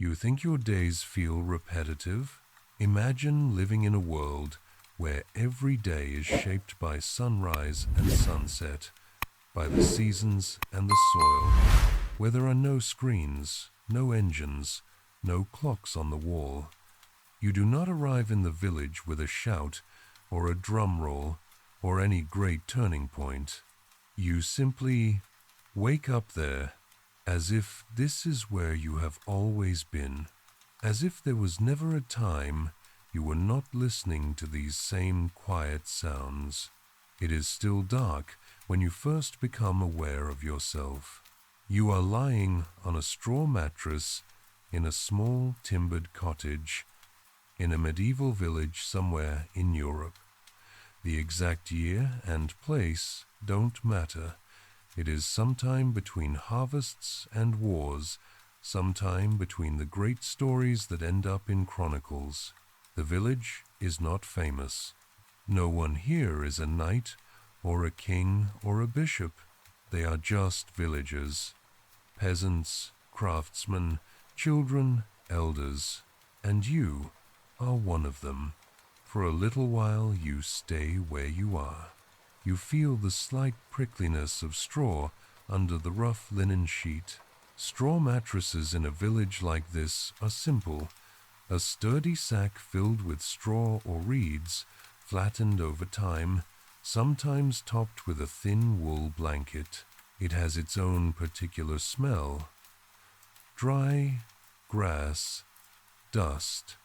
You think your days feel repetitive? Imagine living in a world where every day is shaped by sunrise and sunset, by the seasons and the soil, where there are no screens, no engines, no clocks on the wall. You do not arrive in the village with a shout or a drum roll or any great turning point. You simply wake up there as if this is where you have always been, as if there was never a time you were not listening to these same quiet sounds. It is still dark when you first become aware of yourself. You are lying on a straw mattress in a small timbered cottage in a medieval village somewhere in Europe. The exact year and place don't matter. It is sometime between harvests and wars, sometime between the great stories that end up in chronicles. The village is not famous. No one here is a knight or a king or a bishop. They are just villagers, peasants, craftsmen, children, elders, and you are one of them. For a little while you stay where you are. You feel the slight prickliness of straw under the rough linen sheet. Straw mattresses in a village like this are simple. A sturdy sack filled with straw or reeds, flattened over time, sometimes topped with a thin wool blanket. It has its own particular smell. Dry grass, dust,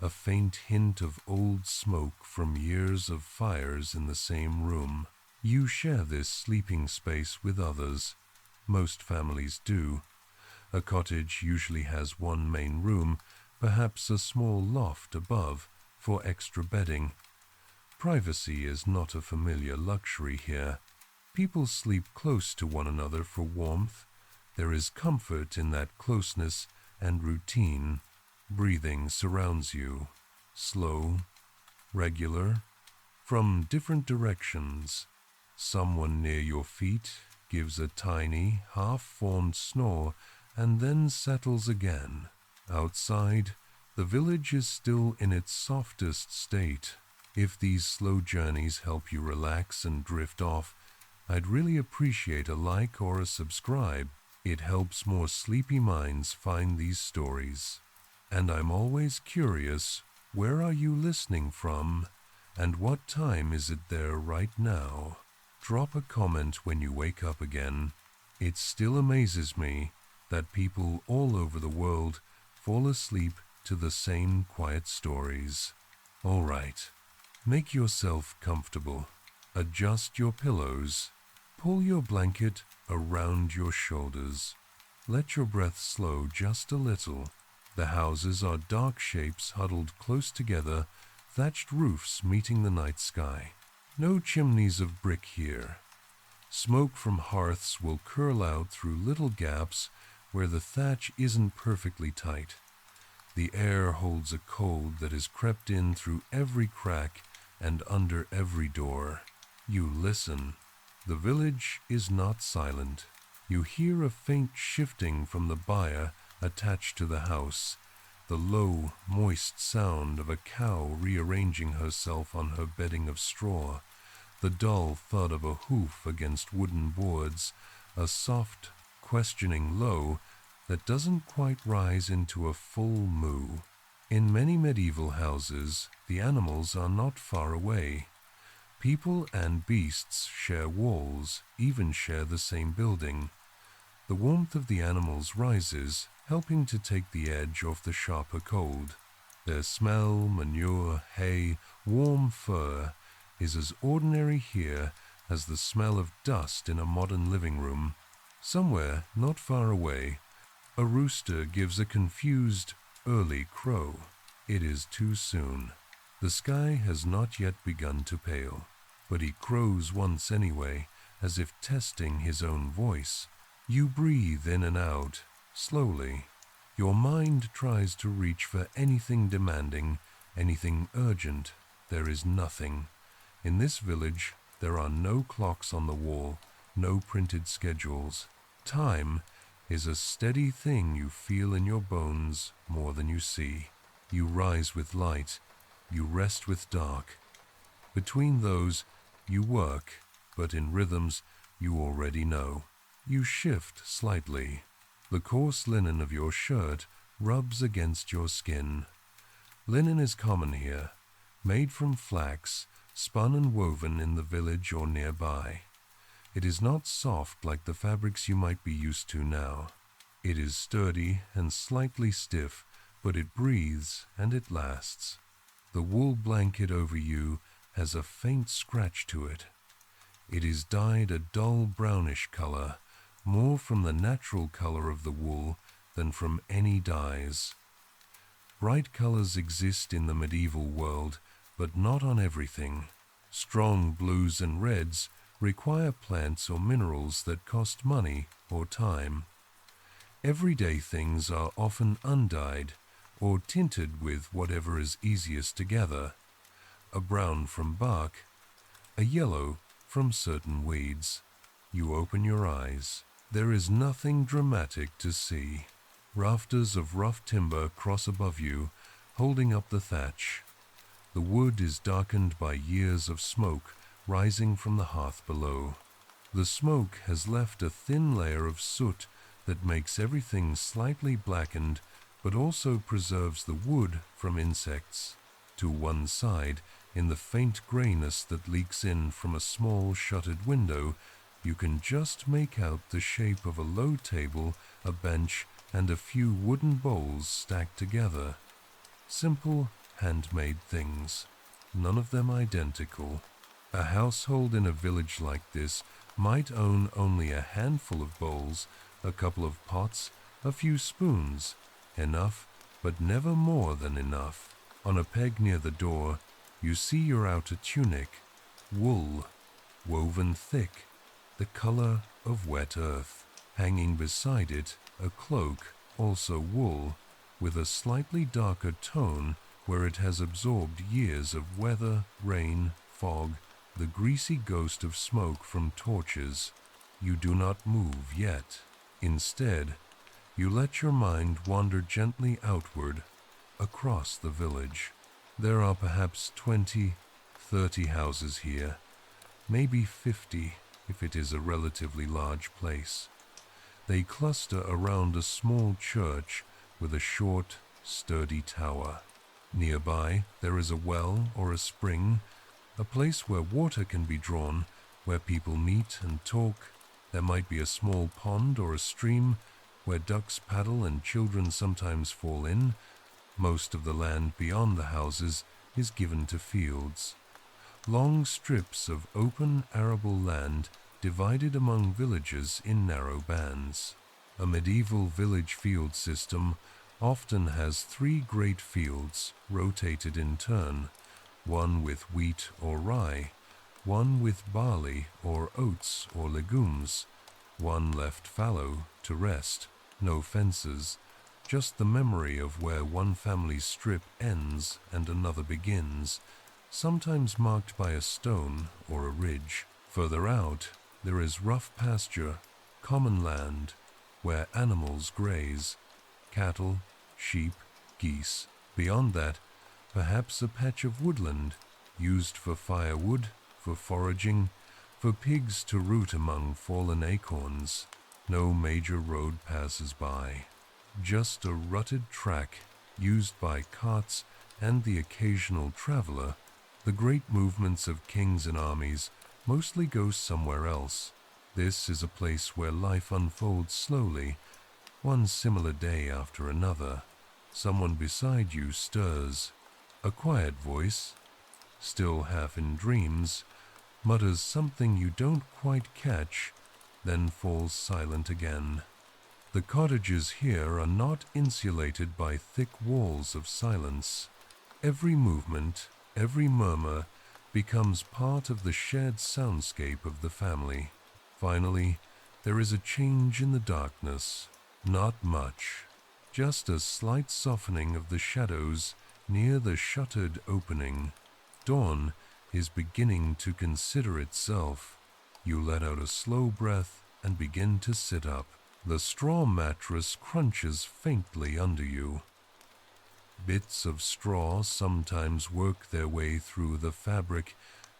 a faint hint of old smoke from years of fires in the same room. You share this sleeping space with others. Most families do. A cottage usually has one main room, perhaps a small loft above for extra bedding. Privacy is not a familiar luxury here. People sleep close to one another for warmth. There is comfort in that closeness and routine. Breathing surrounds you, slow, regular, from different directions. Someone near your feet gives a tiny, half-formed snore and then settles again. Outside, the village is still in its softest state. If these slow journeys help you relax and drift off, I'd really appreciate a like or a subscribe. It helps more sleepy minds find these stories. And I'm always curious, where are you listening from? And what time is it there right now? Drop a comment when you wake up again. It still amazes me that people all over the world fall asleep to the same quiet stories. All right, make yourself comfortable. Adjust your pillows. Pull your blanket around your shoulders. Let your breath slow just a little. The houses are dark shapes huddled close together, thatched roofs meeting the night sky. No chimneys of brick here. Smoke from hearths will curl out through little gaps where the thatch isn't perfectly tight. The air holds a cold that has crept in through every crack and under every door. You listen. The village is not silent. You hear a faint shifting from the byre attached to the house, the low, moist sound of a cow rearranging herself on her bedding of straw, the dull thud of a hoof against wooden boards, a soft, questioning low that doesn't quite rise into a full moo. In many medieval houses, the animals are not far away. People and beasts share walls, even share the same building. The warmth of the animals rises, helping to take the edge off the sharper cold. Their smell, manure, hay, warm fur is as ordinary here as the smell of dust in a modern living room. Somewhere, not far away, a rooster gives a confused, early crow. It is too soon. The sky has not yet begun to pale, but he crows once anyway, as if testing his own voice. You breathe in and out, slowly. Your mind tries to reach for anything demanding, anything urgent. There is nothing. In this village, there are no clocks on the wall, no printed schedules. Time is a steady thing you feel in your bones more than you see. You rise with light, you rest with dark. Between those, you work, but in rhythms you already know. You shift slightly. The coarse linen of your shirt rubs against your skin. Linen is common here, made from flax, spun and woven in the village or nearby. It is not soft like the fabrics you might be used to now. It is sturdy and slightly stiff, but it breathes and it lasts. The wool blanket over you has a faint scratch to it. It is dyed a dull brownish color, more from the natural color of the wool than from any dyes. Bright colors exist in the medieval world, but not on everything. Strong blues and reds require plants or minerals that cost money or time. Everyday things are often undyed or tinted with whatever is easiest to gather. A brown from bark, a yellow from certain weeds. You open your eyes. There is nothing dramatic to see. Rafters of rough timber cross above you, holding up the thatch. The wood is darkened by years of smoke rising from the hearth below. The smoke has left a thin layer of soot that makes everything slightly blackened, but also preserves the wood from insects. To one side, in the faint grayness that leaks in from a small shuttered window, you can just make out the shape of a low table, a bench, and a few wooden bowls stacked together. Simple, handmade things, none of them identical. A household in a village like this might own only a handful of bowls, a couple of pots, a few spoons. Enough, but never more than enough. On a peg near the door, you see your outer tunic, wool, woven thick, the color of wet earth. Hanging beside it, a cloak, also wool, with a slightly darker tone where it has absorbed years of weather, rain, fog, the greasy ghost of smoke from torches. You do not move yet. Instead, you let your mind wander gently outward, across the village. There are perhaps 20, 30 houses here, maybe 50 if it is a relatively large place. They cluster around a small church with a short, sturdy tower. Nearby, there is a well or a spring, a place where water can be drawn, where people meet and talk. There might be a small pond or a stream where ducks paddle and children sometimes fall in. Most of the land beyond the houses is given to fields. Long strips of open arable land divided among villages in narrow bands. A medieval village field system often has 3 great fields rotated in turn, one with wheat or rye, one with barley or oats or legumes, one left fallow to rest, no fences, just the memory of where one family's strip ends and another begins, sometimes marked by a stone or a ridge. Further out, there is rough pasture, common land, where animals graze, cattle, sheep, geese. Beyond that, perhaps a patch of woodland, used for firewood, for foraging, for pigs to root among fallen acorns. No major road passes by. Just a rutted track used by carts and the occasional traveler. The great movements of kings and armies mostly go somewhere else. This is a place where life unfolds slowly, one similar day after another. Someone beside you stirs. A quiet voice, still half in dreams, mutters something you don't quite catch, then falls silent again. The cottages here are not insulated by thick walls of silence. Every movement, every murmur becomes part of the shared soundscape of the family. Finally, there is a change in the darkness. Not much, just a slight softening of the shadows near the shuttered opening. Dawn is beginning to consider itself. You let out a slow breath and begin to sit up. The straw mattress crunches faintly under you. Bits of straw sometimes work their way through the fabric.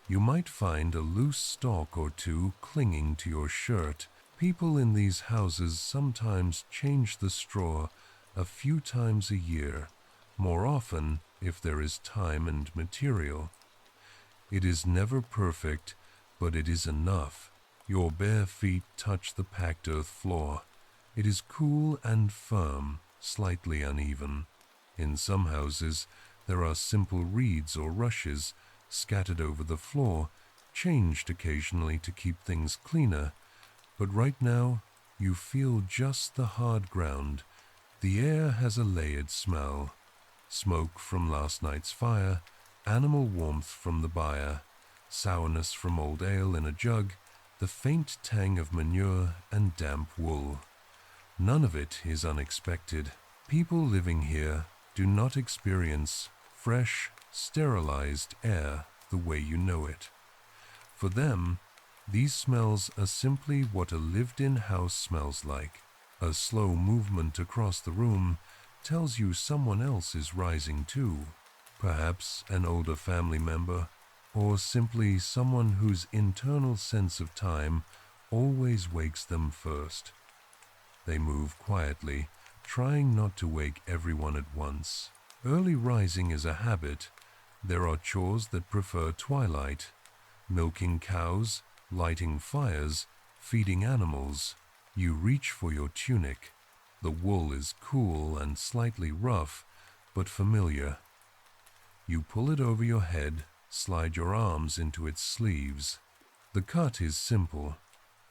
You might find a loose stalk or two clinging to your shirt. People in these houses sometimes change the straw a few times a year, more often if there is time and material. It is never perfect, but it is enough. Your bare feet touch the packed earth floor. It is cool and firm, slightly uneven. In some houses, there are simple reeds or rushes scattered over the floor, changed occasionally to keep things cleaner. But right now, you feel just the hard ground. The air has a layered smell. Smoke from last night's fire, animal warmth from the byre, sourness from old ale in a jug, the faint tang of manure and damp wool. None of it is unexpected. People living here do not experience fresh, sterilized air the way you know it. For them, these smells are simply what a lived-in house smells like. A slow movement across the room tells you someone else is rising too. Perhaps an older family member, or simply someone whose internal sense of time always wakes them first. They move quietly, trying not to wake everyone at once. Early rising is a habit. There are chores that prefer twilight: milking cows, lighting fires, feeding animals. You reach for your tunic. The wool is cool and slightly rough, but familiar. You pull it over your head, slide your arms into its sleeves. The cut is simple: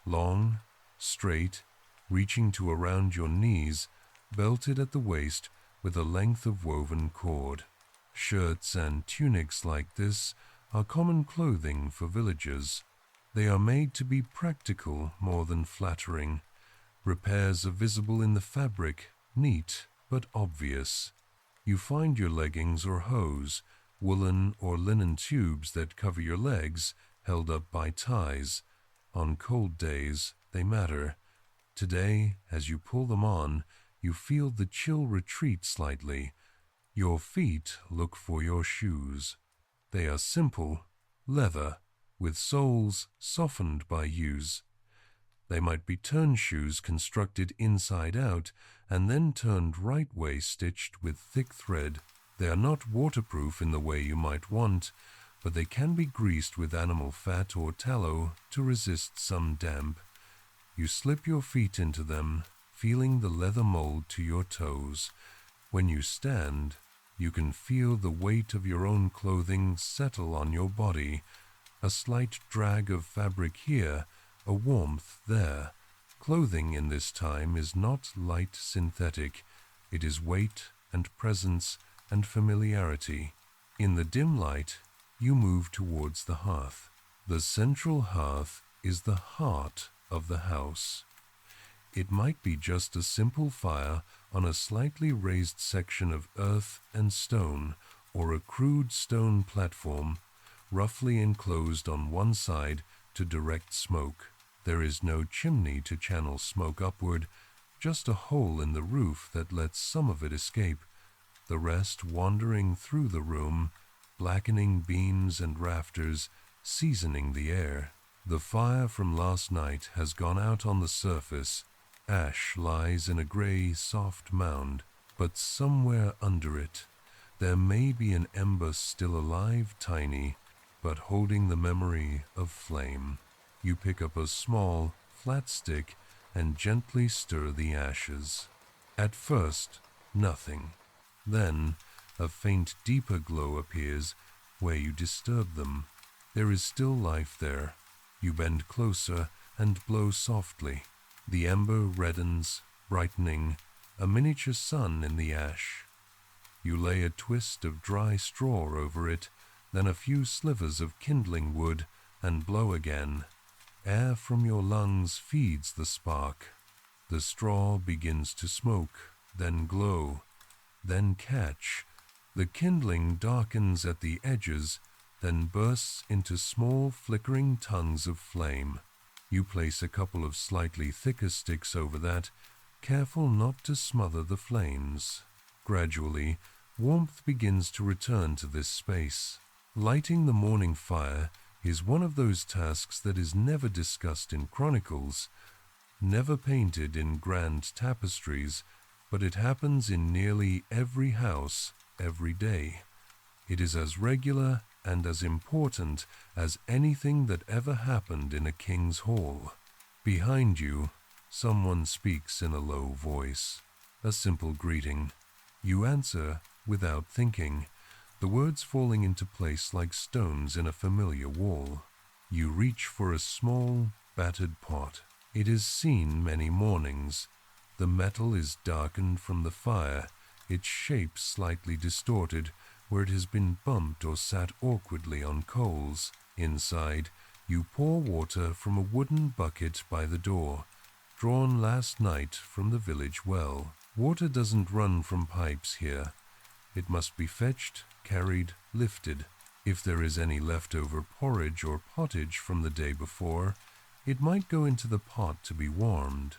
long, straight, reaching to around your knees, belted at the waist with a length of woven cord. Shirts and tunics like this are common clothing for villagers. They are made to be practical more than flattering. Repairs are visible in the fabric, neat but obvious. You find your leggings or hose, woolen or linen tubes that cover your legs, held up by ties. On cold days, they matter. Today, as you pull them on, you feel the chill retreat slightly. Your feet look for your shoes. They are simple, leather, with soles softened by use. They might be turn shoes constructed inside out and then turned right way, stitched with thick thread. They are not waterproof in the way you might want, but they can be greased with animal fat or tallow to resist some damp. You slip your feet into them, feeling the leather mold to your toes. When you stand, you can feel the weight of your own clothing settle on your body. A slight drag of fabric here, a warmth there. Clothing in this time is not light synthetic. It is weight and presence and familiarity. In the dim light, you move towards the hearth. The central hearth is the heart of the house. It might be just a simple fire on a slightly raised section of earth and stone, or a crude stone platform, roughly enclosed on one side to direct smoke. There is no chimney to channel smoke upward, just a hole in the roof that lets some of it escape, the rest wandering through the room, blackening beams and rafters, seasoning the air. The fire from last night has gone out on the surface. Ash lies in a gray, soft mound, but somewhere under it, there may be an ember still alive, tiny, but holding the memory of flame. You pick up a small, flat stick and gently stir the ashes. At first, nothing. Then, a faint, deeper glow appears where you disturb them. There is still life there. You bend closer and blow softly. The ember reddens, brightening, a miniature sun in the ash. You lay a twist of dry straw over it, then a few slivers of kindling wood, and blow again. Air from your lungs feeds the spark. The straw begins to smoke, then glow, then catch. The kindling darkens at the edges, then bursts into small flickering tongues of flame. You place a couple of slightly thicker sticks over that, careful not to smother the flames. Gradually, warmth begins to return to this space. Lighting the morning fire is one of those tasks that is never discussed in chronicles, never painted in grand tapestries, but it happens in nearly every house, every day. It is as regular and as important as anything that ever happened in a king's hall. Behind you, someone speaks in a low voice, a simple greeting. You answer without thinking, the words falling into place like stones in a familiar wall. You reach for a small, battered pot. It is seen many mornings. The metal is darkened from the fire, its shape slightly distorted where it has been bumped or sat awkwardly on coals. Inside, you pour water from a wooden bucket by the door, drawn last night from the village well. Water doesn't run from pipes here. It must be fetched, carried, lifted. If there is any leftover porridge or pottage from the day before, it might go into the pot to be warmed.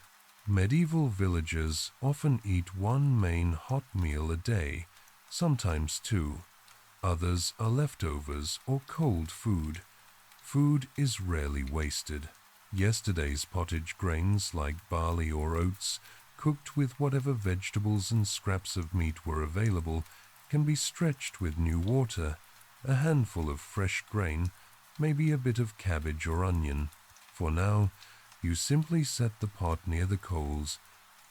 Medieval villagers often eat one main hot meal a day, sometimes two. Others are leftovers or cold food. Food is rarely wasted. Yesterday's pottage grains like barley or oats, cooked with whatever vegetables and scraps of meat were available, can be stretched with new water, a handful of fresh grain, maybe a bit of cabbage or onion. For now, you simply set the pot near the coals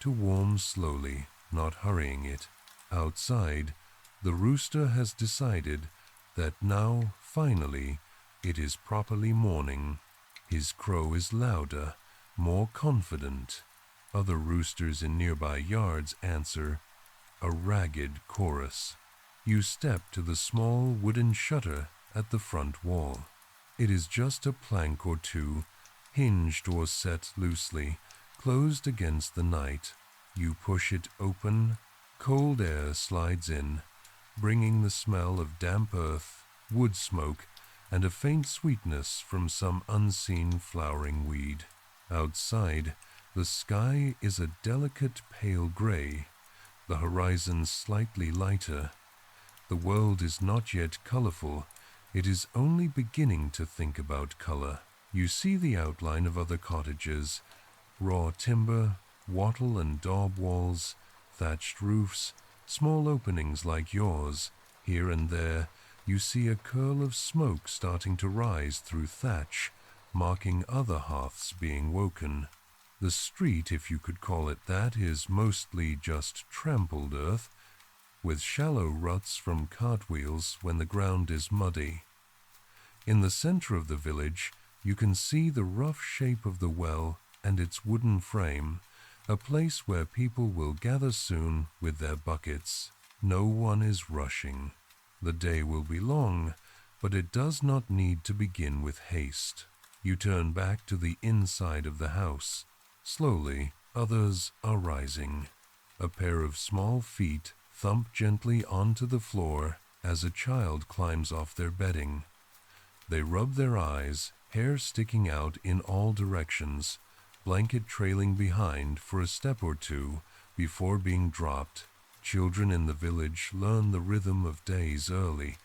to warm slowly, not hurrying it. Outside, the rooster has decided that now, finally, it is properly morning. His crow is louder, more confident. Other roosters in nearby yards answer, a ragged chorus. You step to the small wooden shutter at the front wall. It is just a plank or two, hinged or set loosely, closed against the night. You push it open. Cold air slides in, bringing the smell of damp earth, wood smoke, and a faint sweetness from some unseen flowering weed. Outside, the sky is a delicate pale gray, the horizon slightly lighter. The world is not yet colorful, it is only beginning to think about color. You see the outline of other cottages, raw timber, wattle and daub walls, thatched roofs, small openings like yours. Here and there, you see a curl of smoke starting to rise through thatch, marking other hearths being woken. The street, if you could call it that, is mostly just trampled earth, with shallow ruts from cartwheels when the ground is muddy. In the center of the village, you can see the rough shape of the well and its wooden frame, a place where people will gather soon with their buckets. No one is rushing. The day will be long, but it does not need to begin with haste. You turn back to the inside of the house. Slowly, others are rising. A pair of small feet thump gently onto the floor as a child climbs off their bedding. They rub their eyes, hair sticking out in all directions, blanket trailing behind for a step or two before being dropped. Children in the village learn the rhythm of days early.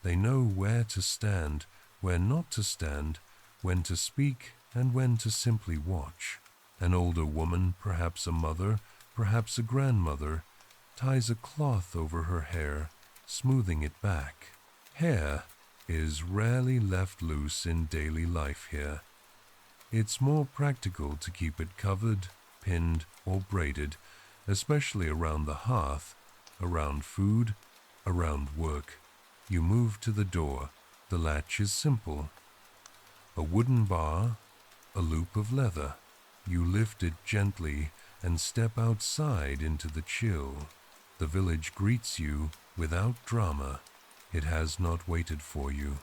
They know where to stand, where not to stand, when to speak, and when to simply watch. An older woman, perhaps a mother, perhaps a grandmother, ties a cloth over her hair, smoothing it back. Hair is rarely left loose in daily life here. It's more practical to keep it covered, pinned, or braided, especially around the hearth, around food, around work. You move to the door. The latch is simple. A wooden bar, a loop of leather. You lift it gently and step outside into the chill. The village greets you without drama. It has not waited for you.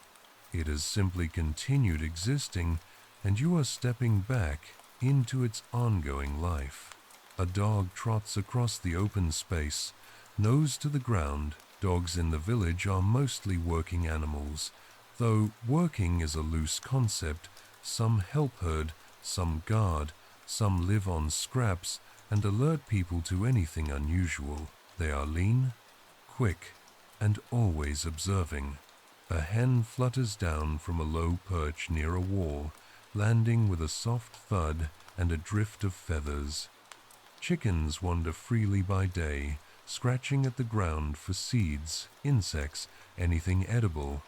It has simply continued existing, and you are stepping back into its ongoing life. A dog trots across the open space, nose to the ground. Dogs in the village are mostly working animals, though working is a loose concept. Some help herd, Some guard, some live on scraps and alert people to anything unusual. They are lean, quick, and always observing. A hen flutters down from a low perch near a wall, landing with a soft thud and a drift of feathers. Chickens wander freely by day, scratching at the ground for seeds, insects, anything edible.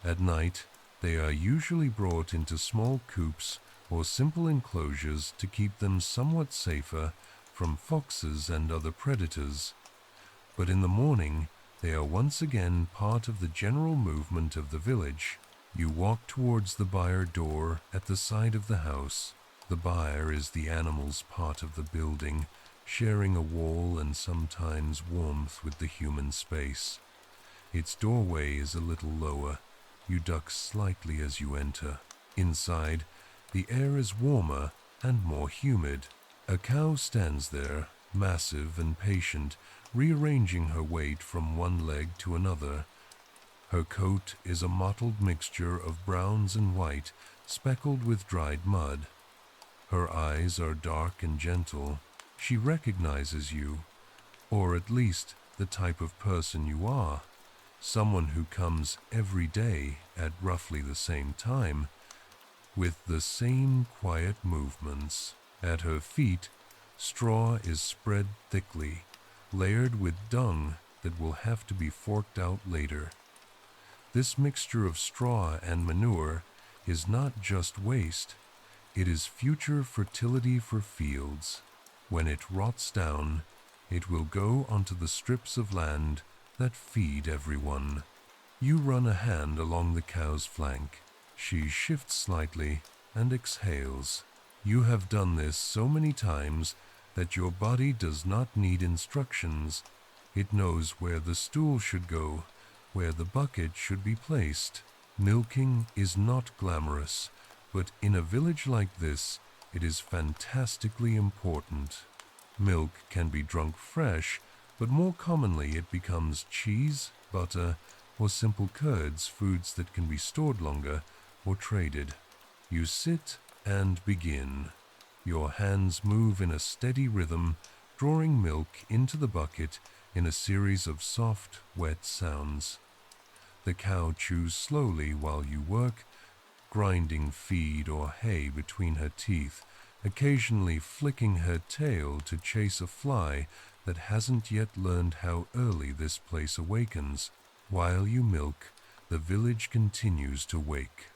At night, they are usually brought into small coops or simple enclosures to keep them somewhat safer from foxes and other predators. But in the morning, they are once again part of the general movement of the village. You walk towards the byre door at the side of the house. The byre is the animal's part of the building, sharing a wall and sometimes warmth with the human space. Its doorway is a little lower. You duck slightly as you enter. Inside, the air is warmer and more humid. A cow stands there, massive and patient, rearranging her weight from one leg to another. Her coat is a mottled mixture of browns and white, speckled with dried mud. Her eyes are dark and gentle. She recognizes you, or at least the type of person you are. Someone who comes every day at roughly the same time, with the same quiet movements. At her feet, straw is spread thickly, layered with dung that will have to be forked out later. This mixture of straw and manure is not just waste, it is future fertility for fields. When it rots down, it will go onto the strips of land that feed everyone. You run a hand along the cow's flank. She shifts slightly and exhales. You have done this so many times that your body does not need instructions. It knows where the stool should go, where the bucket should be placed. Milking is not glamorous, but in a village like this, it is fantastically important. Milk can be drunk fresh, but more commonly it becomes cheese, butter, or simple curds, foods that can be stored longer or traded. You sit and begin. Your hands move in a steady rhythm, drawing milk into the bucket in a series of soft, wet sounds. The cow chews slowly while you work, grinding feed or hay between her teeth, occasionally flicking her tail to chase a fly that hasn't yet learned how early this place awakens. While you milk, the village continues to wake.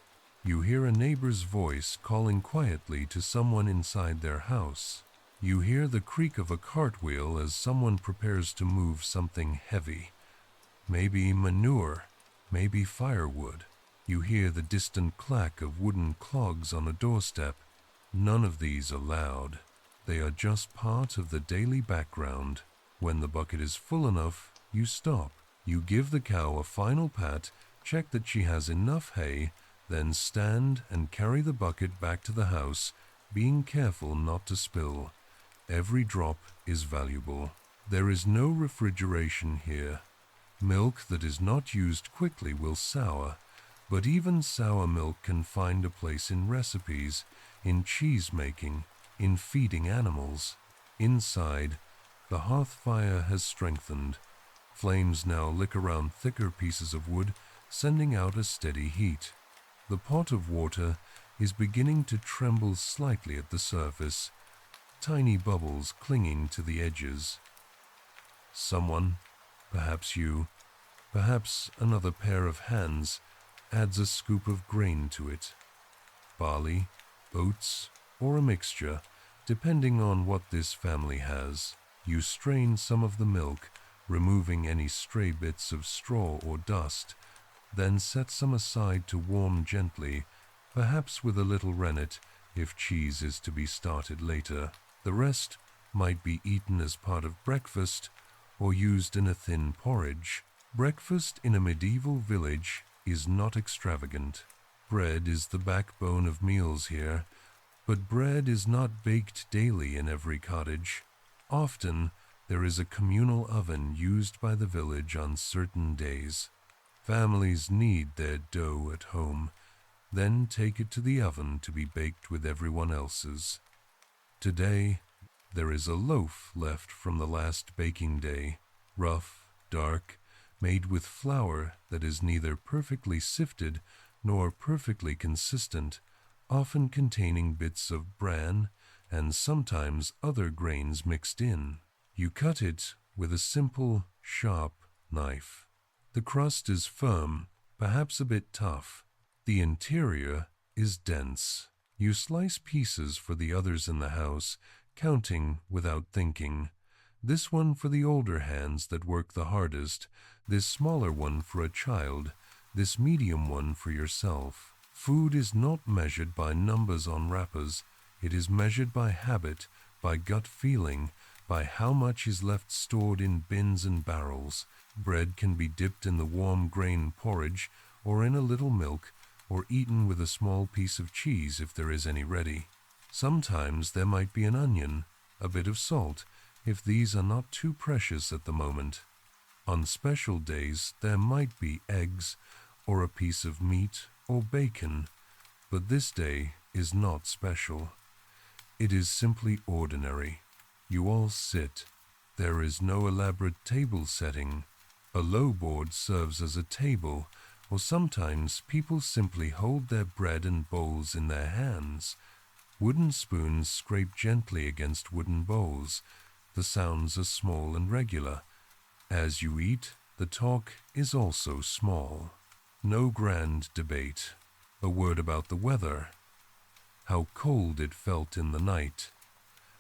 You hear a neighbor's voice calling quietly to someone inside their house. You hear the creak of a cartwheel as someone prepares to move something heavy. Maybe manure, maybe firewood. You hear the distant clack of wooden clogs on a doorstep. None of these are loud. They are just part of the daily background. When the bucket is full enough, you stop. You give the cow a final pat, check that she has enough hay, then stand and carry the bucket back to the house, being careful not to spill. Every drop is valuable. There is no refrigeration here. Milk that is not used quickly will sour, but even sour milk can find a place in recipes, in cheese making, in feeding animals. Inside, the hearth fire has strengthened. Flames now lick around thicker pieces of wood, sending out a steady heat. The pot of water is beginning to tremble slightly at the surface, tiny bubbles clinging to the edges. Someone, perhaps you, perhaps another pair of hands, adds a scoop of grain to it. Barley, oats, or a mixture, depending on what this family has. You strain some of the milk, removing any stray bits of straw or dust, then set some aside to warm gently, perhaps with a little rennet if cheese is to be started later. The rest might be eaten as part of breakfast or used in a thin porridge. Breakfast in a medieval village is not extravagant. Bread is the backbone of meals here, but bread is not baked daily in every cottage. Often, there is a communal oven used by the village on certain days. Families knead their dough at home, Then take it to the oven to be baked with everyone else's. Today, there is a loaf left from the last baking day, rough, dark, made with flour that is neither perfectly sifted nor perfectly consistent, often containing bits of bran and sometimes other grains mixed in. You cut it with a simple, sharp knife. The crust is firm, perhaps a bit tough. The interior is dense. You slice pieces for the others in the house, counting without thinking. This one for the older hands that work the hardest, this smaller one for a child, this medium one for yourself. Food is not measured by numbers on wrappers. It is measured by habit, by gut feeling, by how much is left stored in bins and barrels. Bread can be dipped in the warm grain porridge, or in a little milk, or eaten with a small piece of cheese if there is any ready. Sometimes there might be an onion, a bit of salt, if these are not too precious at the moment. On special days there might be eggs, or a piece of meat, or bacon, but this day is not special. It is simply ordinary. You all sit. There is no elaborate table setting. A low board serves as a table, or sometimes people simply hold their bread and bowls in their hands. Wooden spoons scrape gently against wooden bowls. The sounds are small and regular. As you eat, the talk is also small. No grand debate. A word about the weather. How cold it felt in the night.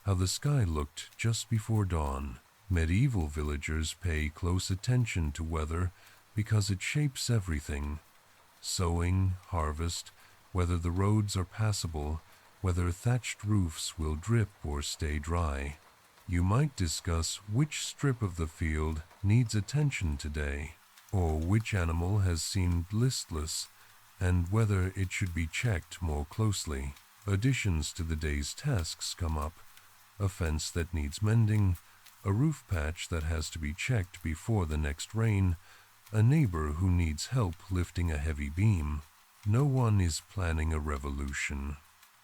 How the sky looked just before dawn. Medieval villagers pay close attention to weather because it shapes everything. Sowing, harvest, whether the roads are passable, whether thatched roofs will drip or stay dry. You might discuss which strip of the field needs attention today, or which animal has seemed listless, and whether it should be checked more closely. Additions to the day's tasks come up. A fence that needs mending, a roof patch that has to be checked before the next rain, a neighbor who needs help lifting a heavy beam. No one is planning a revolution.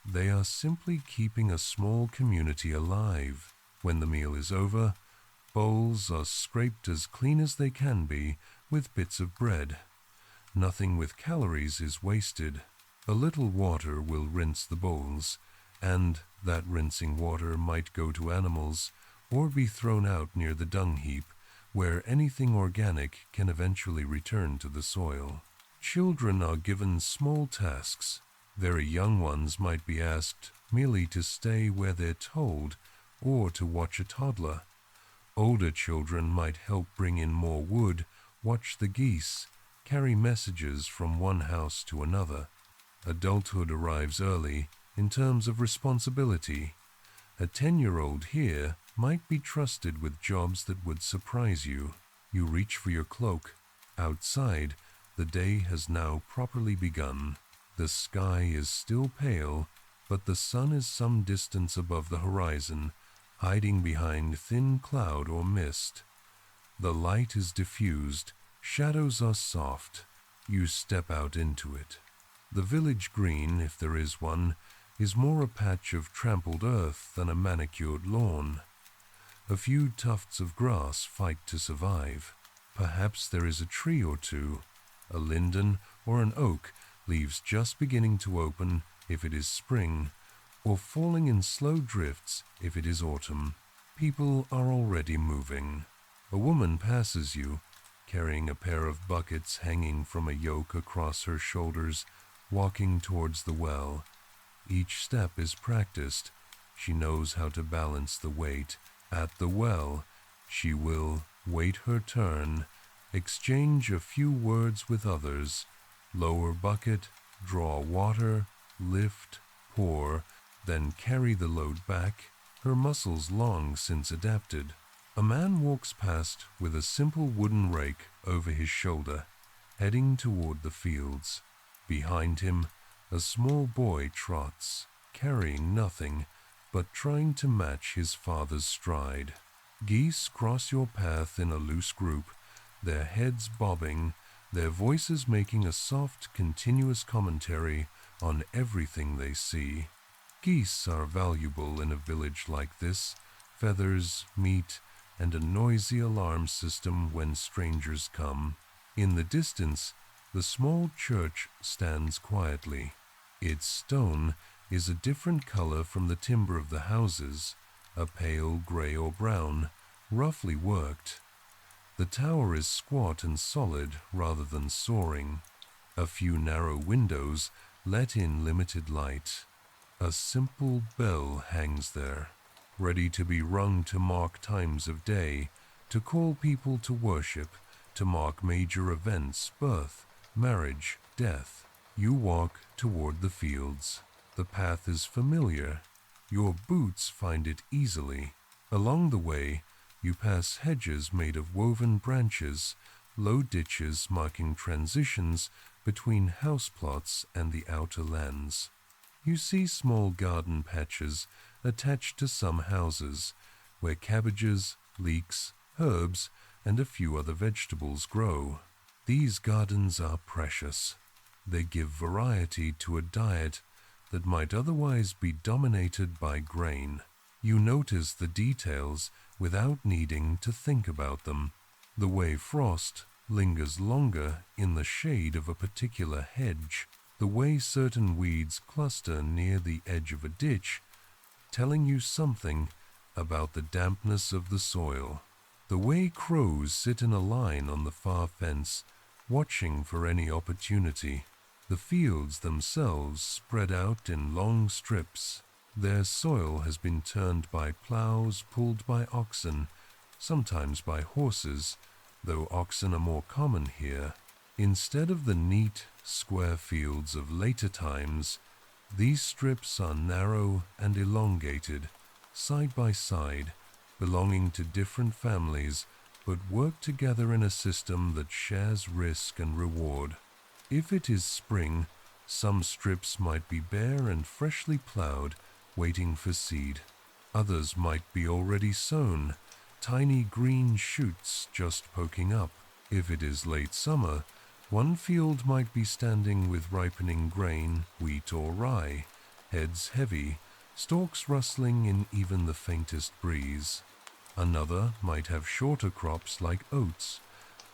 They are simply keeping a small community alive. When the meal is over, bowls are scraped as clean as they can be with bits of bread. Nothing with calories is wasted. A little water will rinse the bowls, and that rinsing water might go to animals or be thrown out near the dung heap, where anything organic can eventually return to the soil. Children are given small tasks. Very young ones might be asked merely to stay where they're told or to watch a toddler. Older children might help bring in more wood, watch the geese, carry messages from one house to another. Adulthood arrives early in terms of responsibility. A 10-year-old here might be trusted with jobs that would surprise you. You reach for your cloak. Outside, the day has now properly begun. The sky is still pale, but the sun is some distance above the horizon, hiding behind thin cloud or mist. The light is diffused, shadows are soft. You step out into it. The village green, if there is one, is more a patch of trampled earth than a manicured lawn. A few tufts of grass fight to survive. Perhaps there is a tree or two. A linden or an oak, leaves just beginning to open if it is spring, or falling in slow drifts if it is autumn. People are already moving. A woman passes you, carrying a pair of buckets hanging from a yoke across her shoulders, walking towards the well. Each step is practiced. She knows how to balance the weight. At the well, she will wait her turn, exchange a few words with others, lower bucket, draw water, lift, pour, then carry the load back, her muscles long since adapted. A man walks past with a simple wooden rake over his shoulder, heading toward the fields. Behind him, a small boy trots, carrying nothing, but trying to match his father's stride. Geese cross your path in a loose group, their heads bobbing, their voices making a soft, continuous commentary on everything they see. Geese are valuable in a village like this, feathers, meat, and a noisy alarm system when strangers come. In the distance, the small church stands quietly. Its stone is a different color from the timber of the houses, a pale gray or brown, roughly worked. The tower is squat and solid rather than soaring. A few narrow windows let in limited light. A simple bell hangs there, ready to be rung to mark times of day, to call people to worship, to mark major events, birth, marriage, death. You walk toward the fields. The path is familiar. Your boots find it easily. Along the way, you pass hedges made of woven branches, low ditches marking transitions between houseplots and the outer lands. You see small garden patches attached to some houses, where cabbages, leeks, herbs, and a few other vegetables grow. These gardens are precious. They give variety to a diet that might otherwise be dominated by grain. You notice the details without needing to think about them. The way frost lingers longer in the shade of a particular hedge, the way certain weeds cluster near the edge of a ditch, telling you something about the dampness of the soil. The way crows sit in a line on the far fence, watching for any opportunity. The fields themselves spread out in long strips. Their soil has been turned by plows pulled by oxen, sometimes by horses, though oxen are more common here. Instead of the neat, square fields of later times, these strips are narrow and elongated, side by side, belonging to different families, but work together in a system that shares risk and reward. If it is spring, some strips might be bare and freshly plowed, waiting for seed. Others might be already sown, tiny green shoots just poking up. If it is late summer, one field might be standing with ripening grain, wheat or rye, heads heavy, stalks rustling in even the faintest breeze. Another might have shorter crops like oats,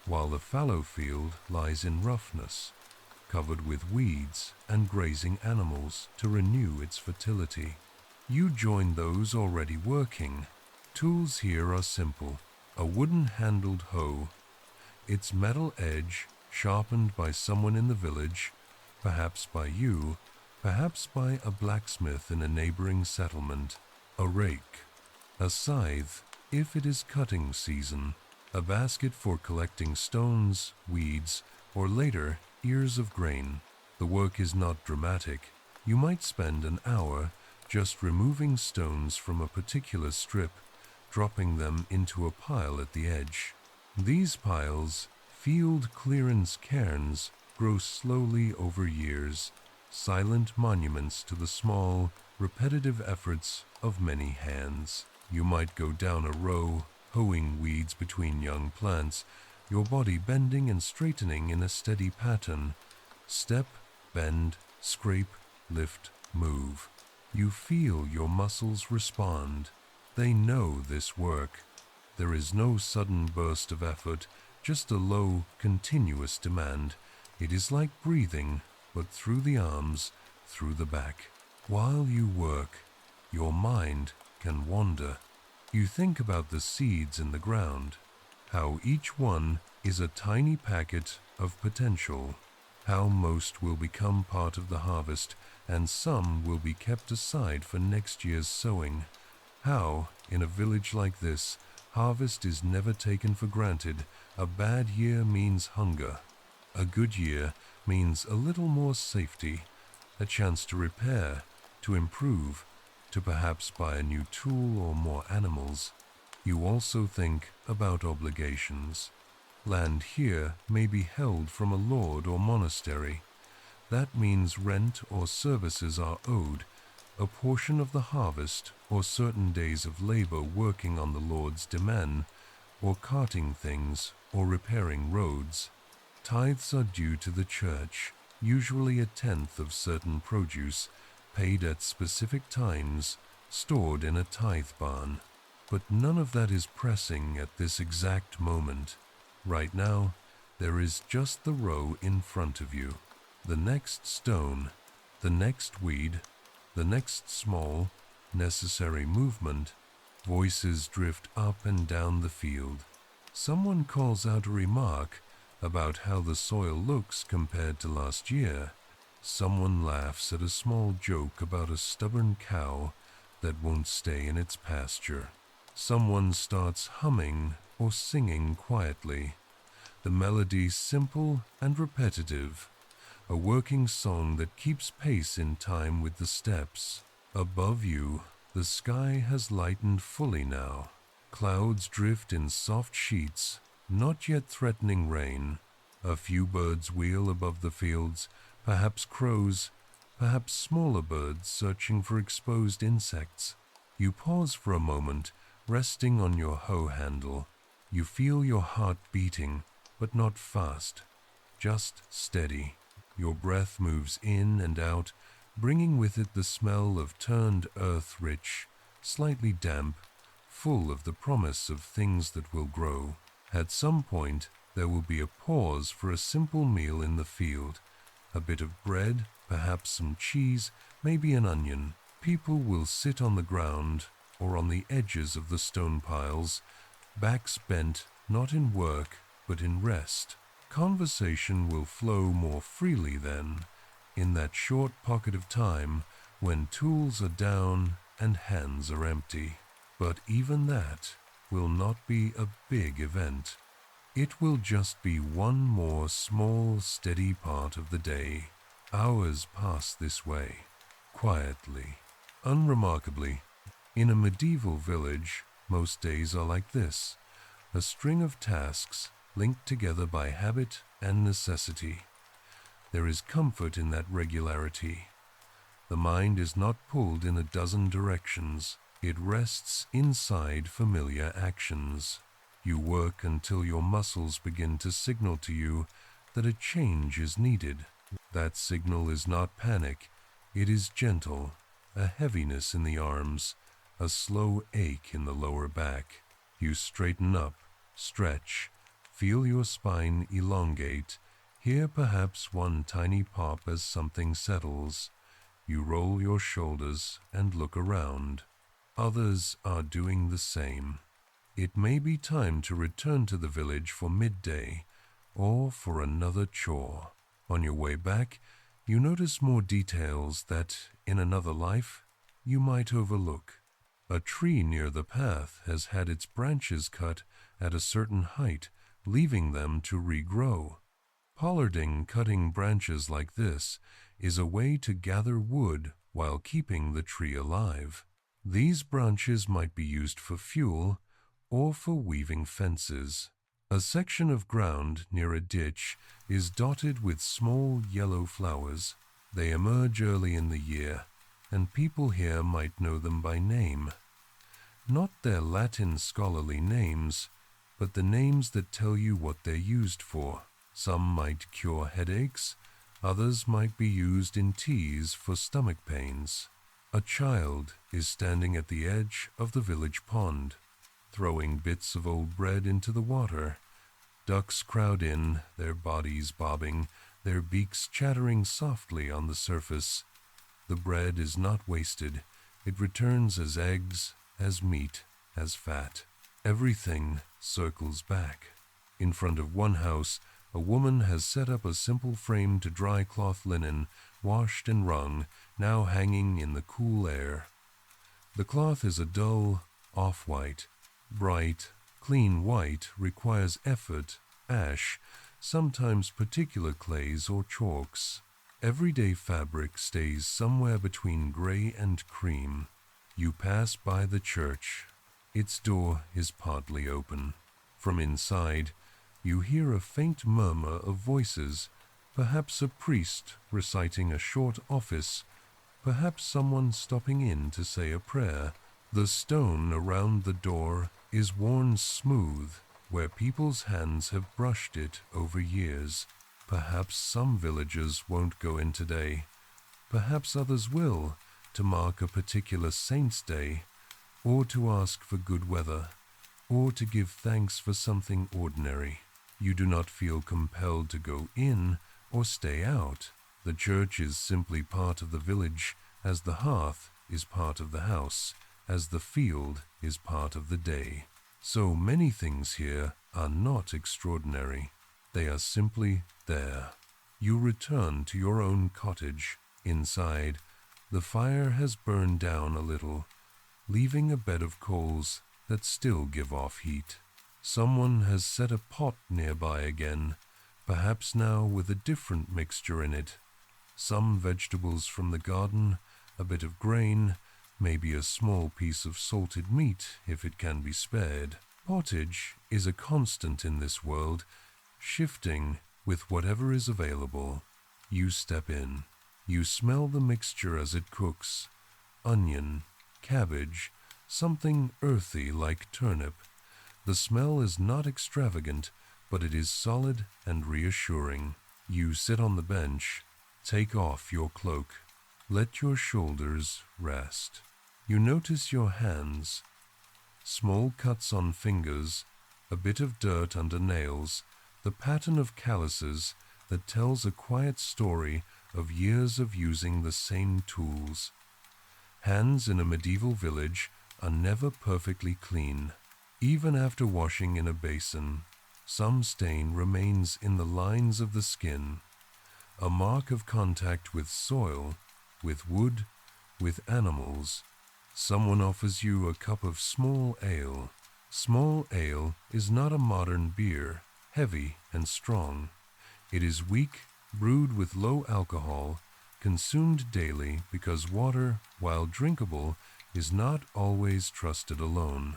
while the fallow field lies in roughness, covered with weeds and grazing animals to renew its fertility. You join those already working. Tools here are simple. A wooden-handled hoe, its metal edge sharpened by someone in the village, perhaps by you, perhaps by a blacksmith in a neighboring settlement. A rake, a scythe, if it is cutting season, a basket for collecting stones, weeds, or later, ears of grain. The work is not dramatic. You might spend an hour just removing stones from a particular strip, dropping them into a pile at the edge. These piles, field clearance cairns, grow slowly over years, silent monuments to the small, repetitive efforts of many hands. You might go down a row, hoeing weeds between young plants, your body bending and straightening in a steady pattern. Step, bend, scrape, lift, move. You feel your muscles respond. They know this work. There is no sudden burst of effort, just a low, continuous demand. It is like breathing, but through the arms, through the back. While you work, your mind can wander. You think about the seeds in the ground, how each one is a tiny packet of potential, how most will become part of the harvest and some will be kept aside for next year's sowing, how, in a village like this, harvest is never taken for granted. A bad year means hunger. A good year means a little more safety, a chance to repair, to improve, to perhaps buy a new tool or more animals. You also think about obligations. Land here may be held from a lord or monastery. That means rent or services are owed, a portion of the harvest or certain days of labor working on the lord's demand, or carting things or repairing roads. Tithes are due to the church. usually a tenth of certain produce, paid at specific times, stored in a tithe barn. But none of that is pressing at this exact moment. Right now, there is just the row in front of you. The next stone, the next weed, the next small, necessary movement. Voices drift up and down the field. Someone calls out a remark about how the soil looks compared to last year. Someone laughs at a small joke about a stubborn cow that won't stay in its pasture. Someone starts humming or singing quietly. The melody simple and repetitive, a working song that keeps pace in time with the steps. Above you, the sky has lightened fully now. Clouds drift in soft sheets, not yet threatening rain. A few birds wheel above the fields, perhaps crows, perhaps smaller birds searching for exposed insects. You pause for a moment, resting on your hoe handle. You feel your heart beating, but not fast, just steady. Your breath moves in and out, bringing with it the smell of turned earth, rich, slightly damp, full of the promise of things that will grow. At some point, there will be a pause for a simple meal in the field. A bit of bread, perhaps some cheese, maybe an onion. People will sit on the ground or on the edges of the stone piles, backs bent, not in work, but in rest. Conversation will flow more freely then, in that short pocket of time when tools are down and hands are empty. But even that will not be a big event. It will just be one more small, steady part of the day. Hours pass this way, quietly, unremarkably. In a medieval village, most days are like this, a string of tasks linked together by habit and necessity. There is comfort in that regularity. The mind is not pulled in a dozen directions. It rests inside familiar actions. You work until your muscles begin to signal to you that a change is needed. That signal is not panic. It is gentle, a heaviness in the arms, a slow ache in the lower back. You straighten up, stretch, feel your spine elongate, hear perhaps one tiny pop as something settles. You roll your shoulders and look around. Others are doing the same. It may be time to return to the village for midday or for another chore. On your way back, you notice more details that, in another life, you might overlook. A tree near the path has had its branches cut at a certain height, leaving them to regrow. Pollarding cutting branches like this is a way to gather wood while keeping the tree alive. These branches might be used for fuel or for weaving fences. A section of ground near a ditch is dotted with small yellow flowers. They emerge early in the year, and people here might know them by name. Not their Latin scholarly names, but the names that tell you what they're used for. Some might cure headaches, others might be used in teas for stomach pains. A child is standing at the edge of the village pond, throwing bits of old bread into the water. Ducks crowd in, their bodies bobbing, their beaks chattering softly on the surface. The bread is not wasted. It returns as eggs, as meat, as fat. Everything circles back. In front of one house, a woman has set up a simple frame to dry cloth linen, washed and wrung, now hanging in the cool air. The cloth is a dull, off-white. Bright, clean white requires effort, ash, sometimes particular clays or chalks. Everyday fabric stays somewhere between gray and cream. You pass by the church. Its door is partly open. From inside, you hear a faint murmur of voices, perhaps a priest reciting a short office, perhaps someone stopping in to say a prayer. The stone around the door is worn smooth where people's hands have brushed it over years. Perhaps some villagers won't go in today. Perhaps others will, to mark a particular saint's day, or to ask for good weather, or to give thanks for something ordinary. You do not feel compelled to go in or stay out. The church is simply part of the village, as the hearth is part of the house, as the field is part of the day. So many things here are not extraordinary. They are simply there. You return to your own cottage. Inside, the fire has burned down a little, leaving a bed of coals that still give off heat. Someone has set a pot nearby again, perhaps now with a different mixture in it. Some vegetables from the garden, a bit of grain, maybe a small piece of salted meat if it can be spared. Pottage is a constant in this world, shifting with whatever is available. You step in. You smell the mixture as it cooks. Onion, cabbage, something earthy like turnip. The smell is not extravagant, but it is solid and reassuring. You sit on the bench. Take off your cloak. Let your shoulders rest. You notice your hands. Small cuts on fingers, a bit of dirt under nails, the pattern of calluses that tells a quiet story of years of using the same tools. Hands in a medieval village are never perfectly clean. Even after washing in a basin, some stain remains in the lines of the skin, a mark of contact with soil, with wood, with animals. Someone offers you a cup of small ale. Small ale is not a modern beer, heavy and strong. It is weak, brewed with low alcohol, consumed daily because water, while drinkable, is not always trusted alone.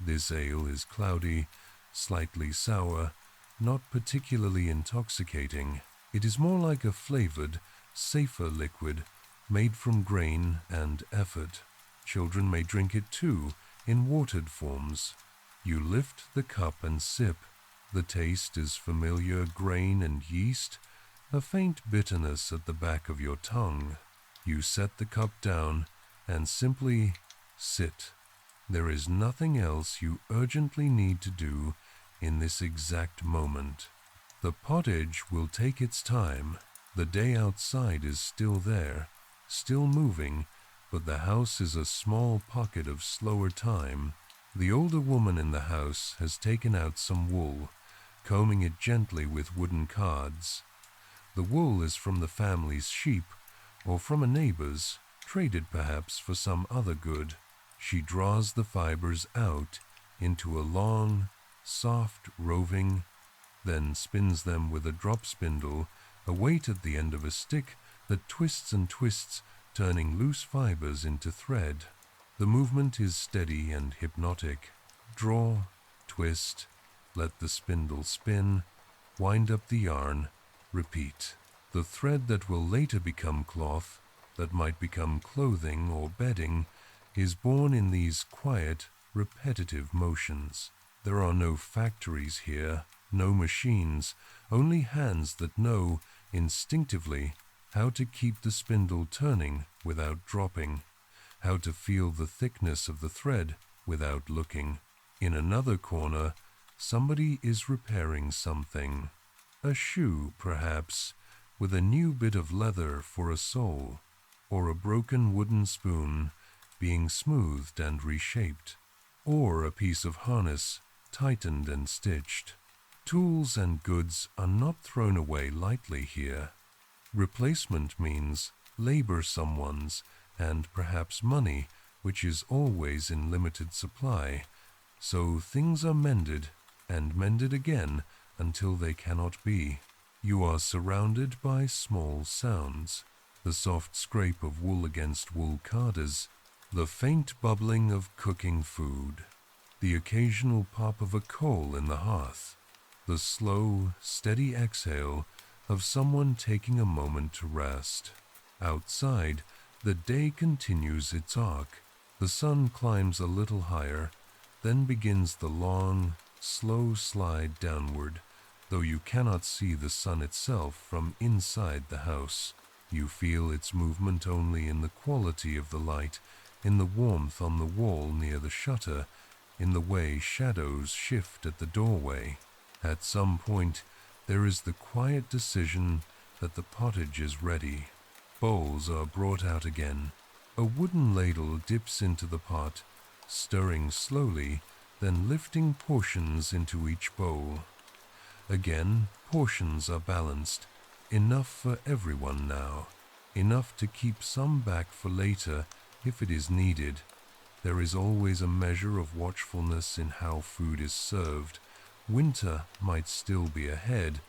This ale is cloudy, slightly sour, not particularly intoxicating. It is more like a flavored, safer liquid made from grain and effort. Children may drink it too, in watered forms. You lift the cup and sip. The taste is familiar grain and yeast, a faint bitterness at the back of your tongue. You set the cup down and simply sit. There is nothing else you urgently need to do in this exact moment. The pottage will take its time. The day outside is still there, still moving, but the house is a small pocket of slower time. The older woman in the house has taken out some wool, combing it gently with wooden cards. The wool is from the family's sheep, or from a neighbor's, traded perhaps for some other good. She draws the fibers out into a long, soft roving, then spins them with a drop spindle, a weight at the end of a stick that twists and twists, turning loose fibers into thread. The movement is steady and hypnotic. Draw, twist, let the spindle spin, wind up the yarn, repeat. The thread that will later become cloth, that might become clothing or bedding, is born in these quiet, repetitive motions. There are no factories here, no machines, only hands that know, instinctively, how to keep the spindle turning without dropping, how to feel the thickness of the thread without looking. In another corner, somebody is repairing something. A shoe, perhaps, with a new bit of leather for a sole, or a broken wooden spoon being smoothed and reshaped, or a piece of harness tightened and stitched. Tools and goods are not thrown away lightly here. Replacement means labor someone's, and perhaps money, which is always in limited supply. So things are mended, and mended again until they cannot be. You are surrounded by small sounds. The soft scrape of wool against wool carders, the faint bubbling of cooking food, the occasional pop of a coal in the hearth, the slow, steady exhale of someone taking a moment to rest. Outside, the day continues its arc. The sun climbs a little higher, then begins the long, slow slide downward, though you cannot see the sun itself from inside the house. You feel its movement only in the quality of the light, in the warmth on the wall near the shutter, in the way shadows shift at the doorway. At some point, there is the quiet decision that the pottage is ready. Bowls are brought out again. A wooden ladle dips into the pot, stirring slowly, then lifting portions into each bowl. Again, portions are balanced, enough for everyone now, enough to keep some back for later if it is needed. There is always a measure of watchfulness in how food is served. Winter might still be ahead,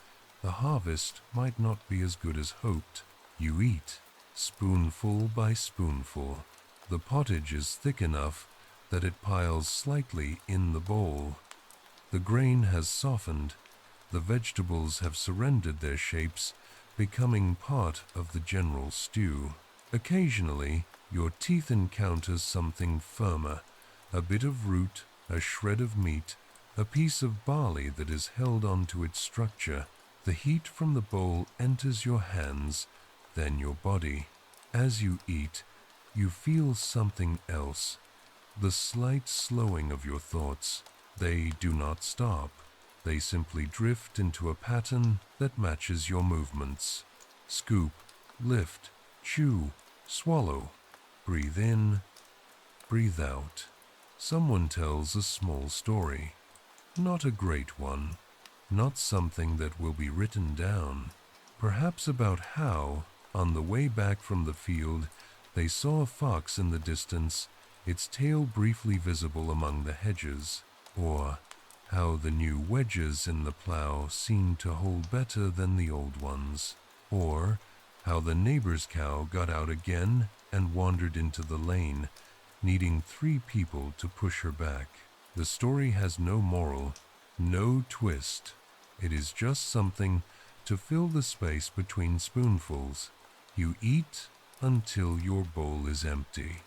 the harvest might not be as good as hoped. You eat, spoonful by spoonful. The pottage is thick enough that it piles slightly in the bowl. The grain has softened, the vegetables have surrendered their shapes, becoming part of the general stew. Occasionally, your teeth encounters something firmer, a bit of root, a shred of meat, a piece of barley that is held onto its structure. The heat from the bowl enters your hands, then your body. As you eat, you feel something else, the slight slowing of your thoughts. They do not stop. They simply drift into a pattern that matches your movements. Scoop, lift, chew, swallow, breathe in, breathe out. Someone tells a small story, not a great one, not something that will be written down, perhaps about how, on the way back from the field, they saw a fox in the distance, its tail briefly visible among the hedges, or how the new wedges in the plow seemed to hold better than the old ones, or how the neighbor's cow got out again and wandered into the lane, needing 3 people to push her back. The story has no moral, no twist. It is just something to fill the space between spoonfuls. You eat until your bowl is empty.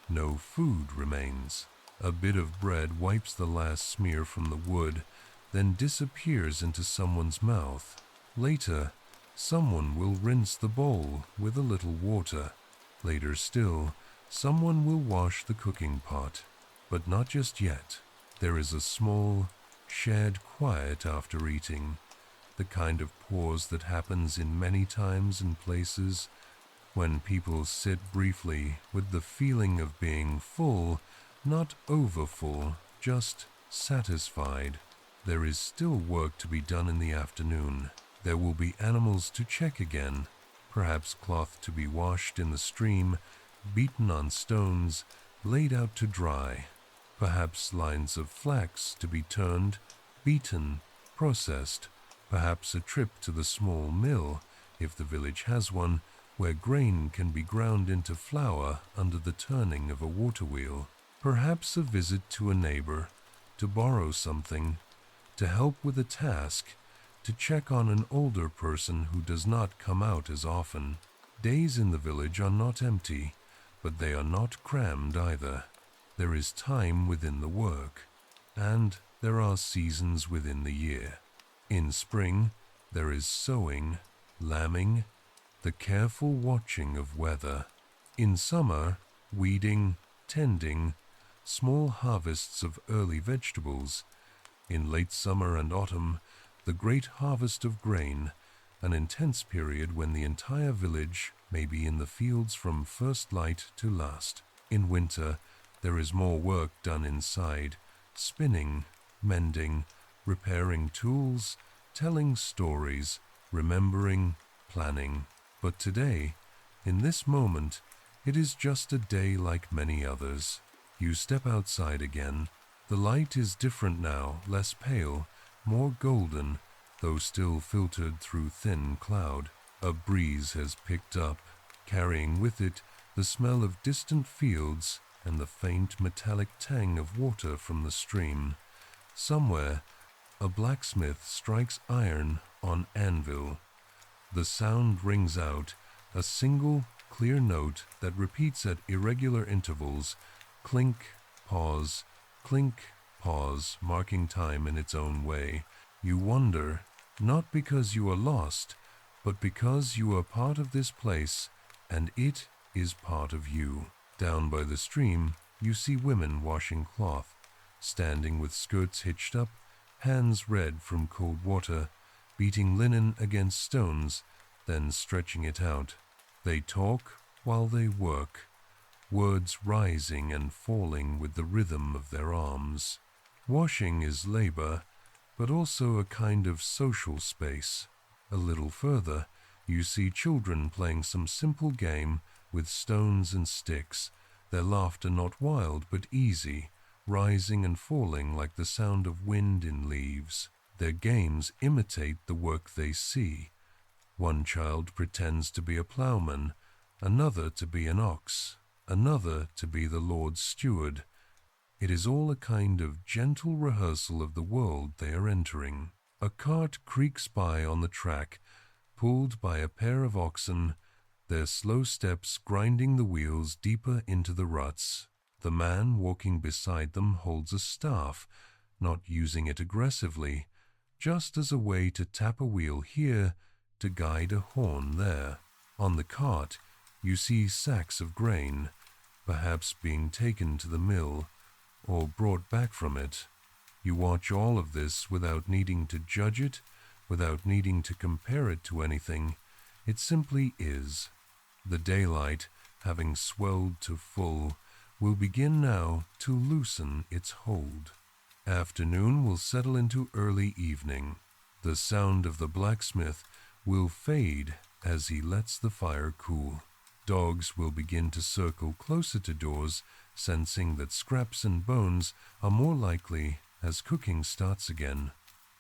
No food remains. A bit of bread wipes the last smear from the wood, then disappears into someone's mouth. Later, someone will rinse the bowl with a little water. Later still, someone will wash the cooking pot. But not just yet. There is a small, shared quiet after eating, the kind of pause that happens in many times and places, when people sit briefly with the feeling of being full, not overfull, just satisfied. There is still work to be done in the afternoon. There will be animals to check again, perhaps cloth to be washed in the stream, beaten on stones, laid out to dry, perhaps lines of flax to be turned, beaten, processed, perhaps a trip to the small mill, if the village has one, where grain can be ground into flour under the turning of a water wheel. Perhaps a visit to a neighbor, to borrow something, to help with a task, to check on an older person who does not come out as often. Days in the village are not empty, but they are not crammed either. There is time within the work, and there are seasons within the year. In spring, there is sowing, lambing, the careful watching of weather. In summer, weeding, tending, small harvests of early vegetables. In late summer and autumn, the great harvest of grain, an intense period when the entire village may be in the fields from first light to last. In winter, there is more work done inside, spinning, mending, repairing tools, telling stories, remembering, planning. But today, in this moment, it is just a day like many others. You step outside again. The light is different now, less pale, more golden, though still filtered through thin cloud. A breeze has picked up, carrying with it the smell of distant fields and the faint metallic tang of water from the stream. Somewhere, a blacksmith strikes iron on anvil. The sound rings out, a single, clear note that repeats at irregular intervals, clink, pause, marking time in its own way. You wonder, not because you are lost, but because you are part of this place and it is part of you. Down by the stream, you see women washing cloth, standing with skirts hitched up, hands red from cold water, beating linen against stones, then stretching it out. They talk while they work, words rising and falling with the rhythm of their arms. Washing is labor, but also a kind of social space. A little further, you see children playing some simple game with stones and sticks, their laughter not wild but easy, rising and falling like the sound of wind in leaves. Their games imitate the work they see. One child pretends to be a plowman, another to be an ox, another to be the Lord's steward. It is all a kind of gentle rehearsal of the world they are entering. A cart creaks by on the track, pulled by a pair of oxen, their slow steps grinding the wheels deeper into the ruts. The man walking beside them holds a staff, not using it aggressively, just as a way to tap a wheel here, to guide a horn there. On the cart, you see sacks of grain, perhaps being taken to the mill, or brought back from it. You watch all of this without needing to judge it, without needing to compare it to anything. It simply is. The daylight, having swelled to full, will begin now to loosen its hold. Afternoon will settle into early evening. The sound of the blacksmith will fade as he lets the fire cool. Dogs will begin to circle closer to doors, sensing that scraps and bones are more likely as cooking starts again.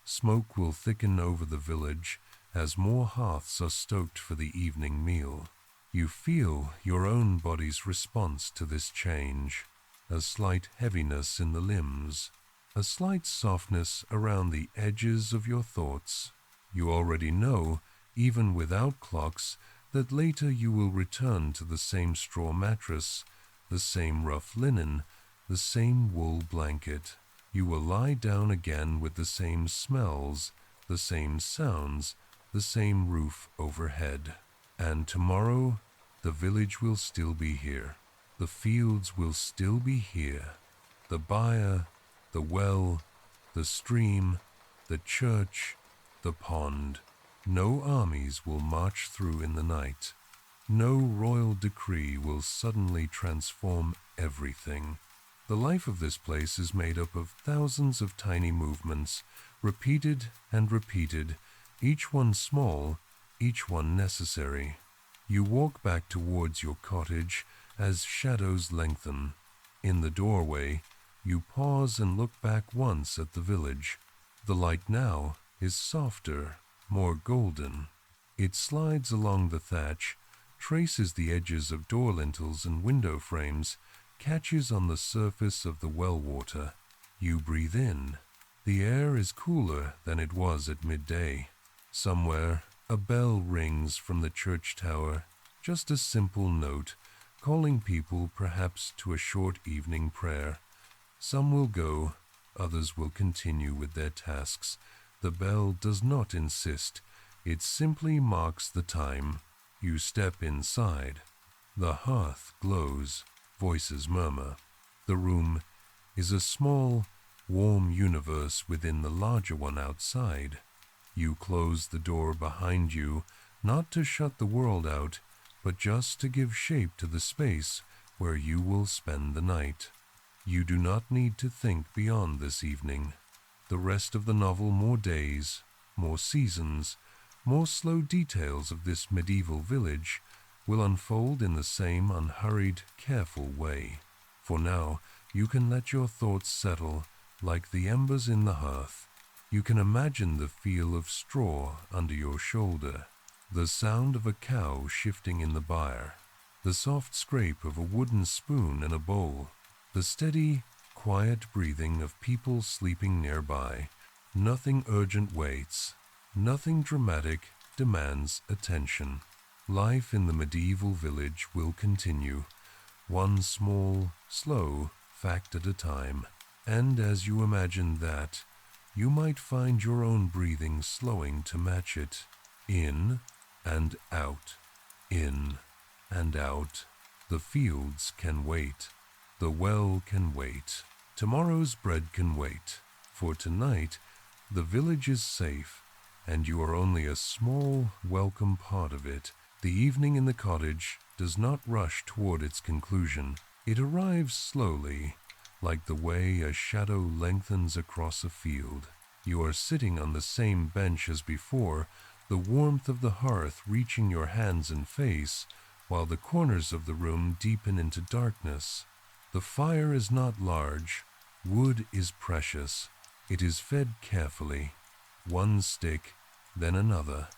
Smoke will thicken over the village as more hearths are stoked for the evening meal. You feel your own body's response to this change, a slight heaviness in the limbs, a slight softness around the edges of your thoughts. You already know, even without clocks, that later you will return to the same straw mattress, the same rough linen, the same wool blanket. You will lie down again with the same smells, the same sounds, the same roof overhead. And tomorrow, the village will still be here. The fields will still be here. The byre, the well, the stream, the church, the pond. No armies will march through in the night. No royal decree will suddenly transform everything. The life of this place is made up of thousands of tiny movements, repeated and repeated, each one small, each one necessary. You walk back towards your cottage as shadows lengthen. In the doorway, you pause and look back once at the village. The light now is softer, more golden. It slides along the thatch, traces the edges of door lintels and window frames, catches on the surface of the well water. You breathe in. The air is cooler than it was at midday. Somewhere, a bell rings from the church tower, just a simple note, calling people perhaps to a short evening prayer. Some will go, others will continue with their tasks. The bell does not insist. It simply marks the time. You step inside. The hearth glows. Voices murmur. The room is a small, warm universe within the larger one outside. You close the door behind you, not to shut the world out, but just to give shape to the space where you will spend the night. You do not need to think beyond this evening. The rest of the novel, more days, more seasons, more slow details of this medieval village, will unfold in the same unhurried, careful way. For now, you can let your thoughts settle like the embers in the hearth. You can imagine the feel of straw under your shoulder, the sound of a cow shifting in the byre, the soft scrape of a wooden spoon in a bowl, the steady, quiet breathing of people sleeping nearby. Nothing urgent waits. Nothing dramatic demands attention. Life in the medieval village will continue, one small, slow fact at a time. And as you imagine that, you might find your own breathing slowing to match it. In and out, in and out. The fields can wait. The well can wait. Tomorrow's bread can wait. For tonight, the village is safe, and you are only a small, welcome part of it. The evening in the cottage does not rush toward its conclusion. It arrives slowly, like the way a shadow lengthens across a field. You are sitting on the same bench as before, the warmth of the hearth reaching your hands and face, while the corners of the room deepen into darkness. The fire is not large. Wood is precious. It is fed carefully. One stick, then another.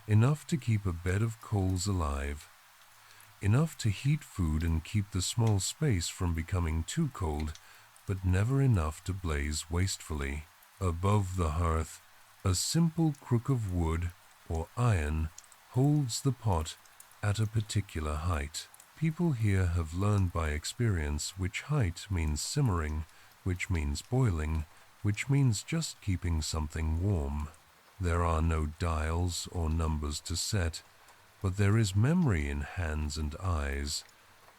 Enough to keep a bed of coals alive. Enough to heat food and keep the small space from becoming too cold, but never enough to blaze wastefully. Above the hearth, a simple crook of wood or iron holds the pot at a particular height. People here have learned by experience which height means simmering, which means boiling, which means just keeping something warm. There are no dials or numbers to set, but there is memory in hands and eyes.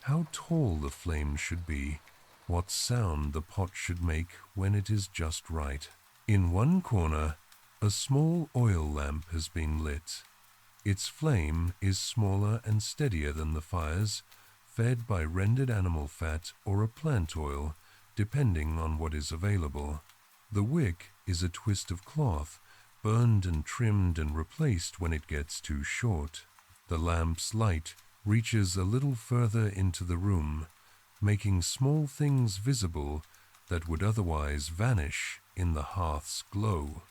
How tall the flame should be, what sound the pot should make when it is just right. In one corner, a small oil lamp has been lit. Its flame is smaller and steadier than the fire's, fed by rendered animal fat or a plant oil, depending on what is available. The wick is a twist of cloth, burned and trimmed and replaced when it gets too short. The lamp's light reaches a little further into the room, making small things visible that would otherwise vanish in the hearth's glow.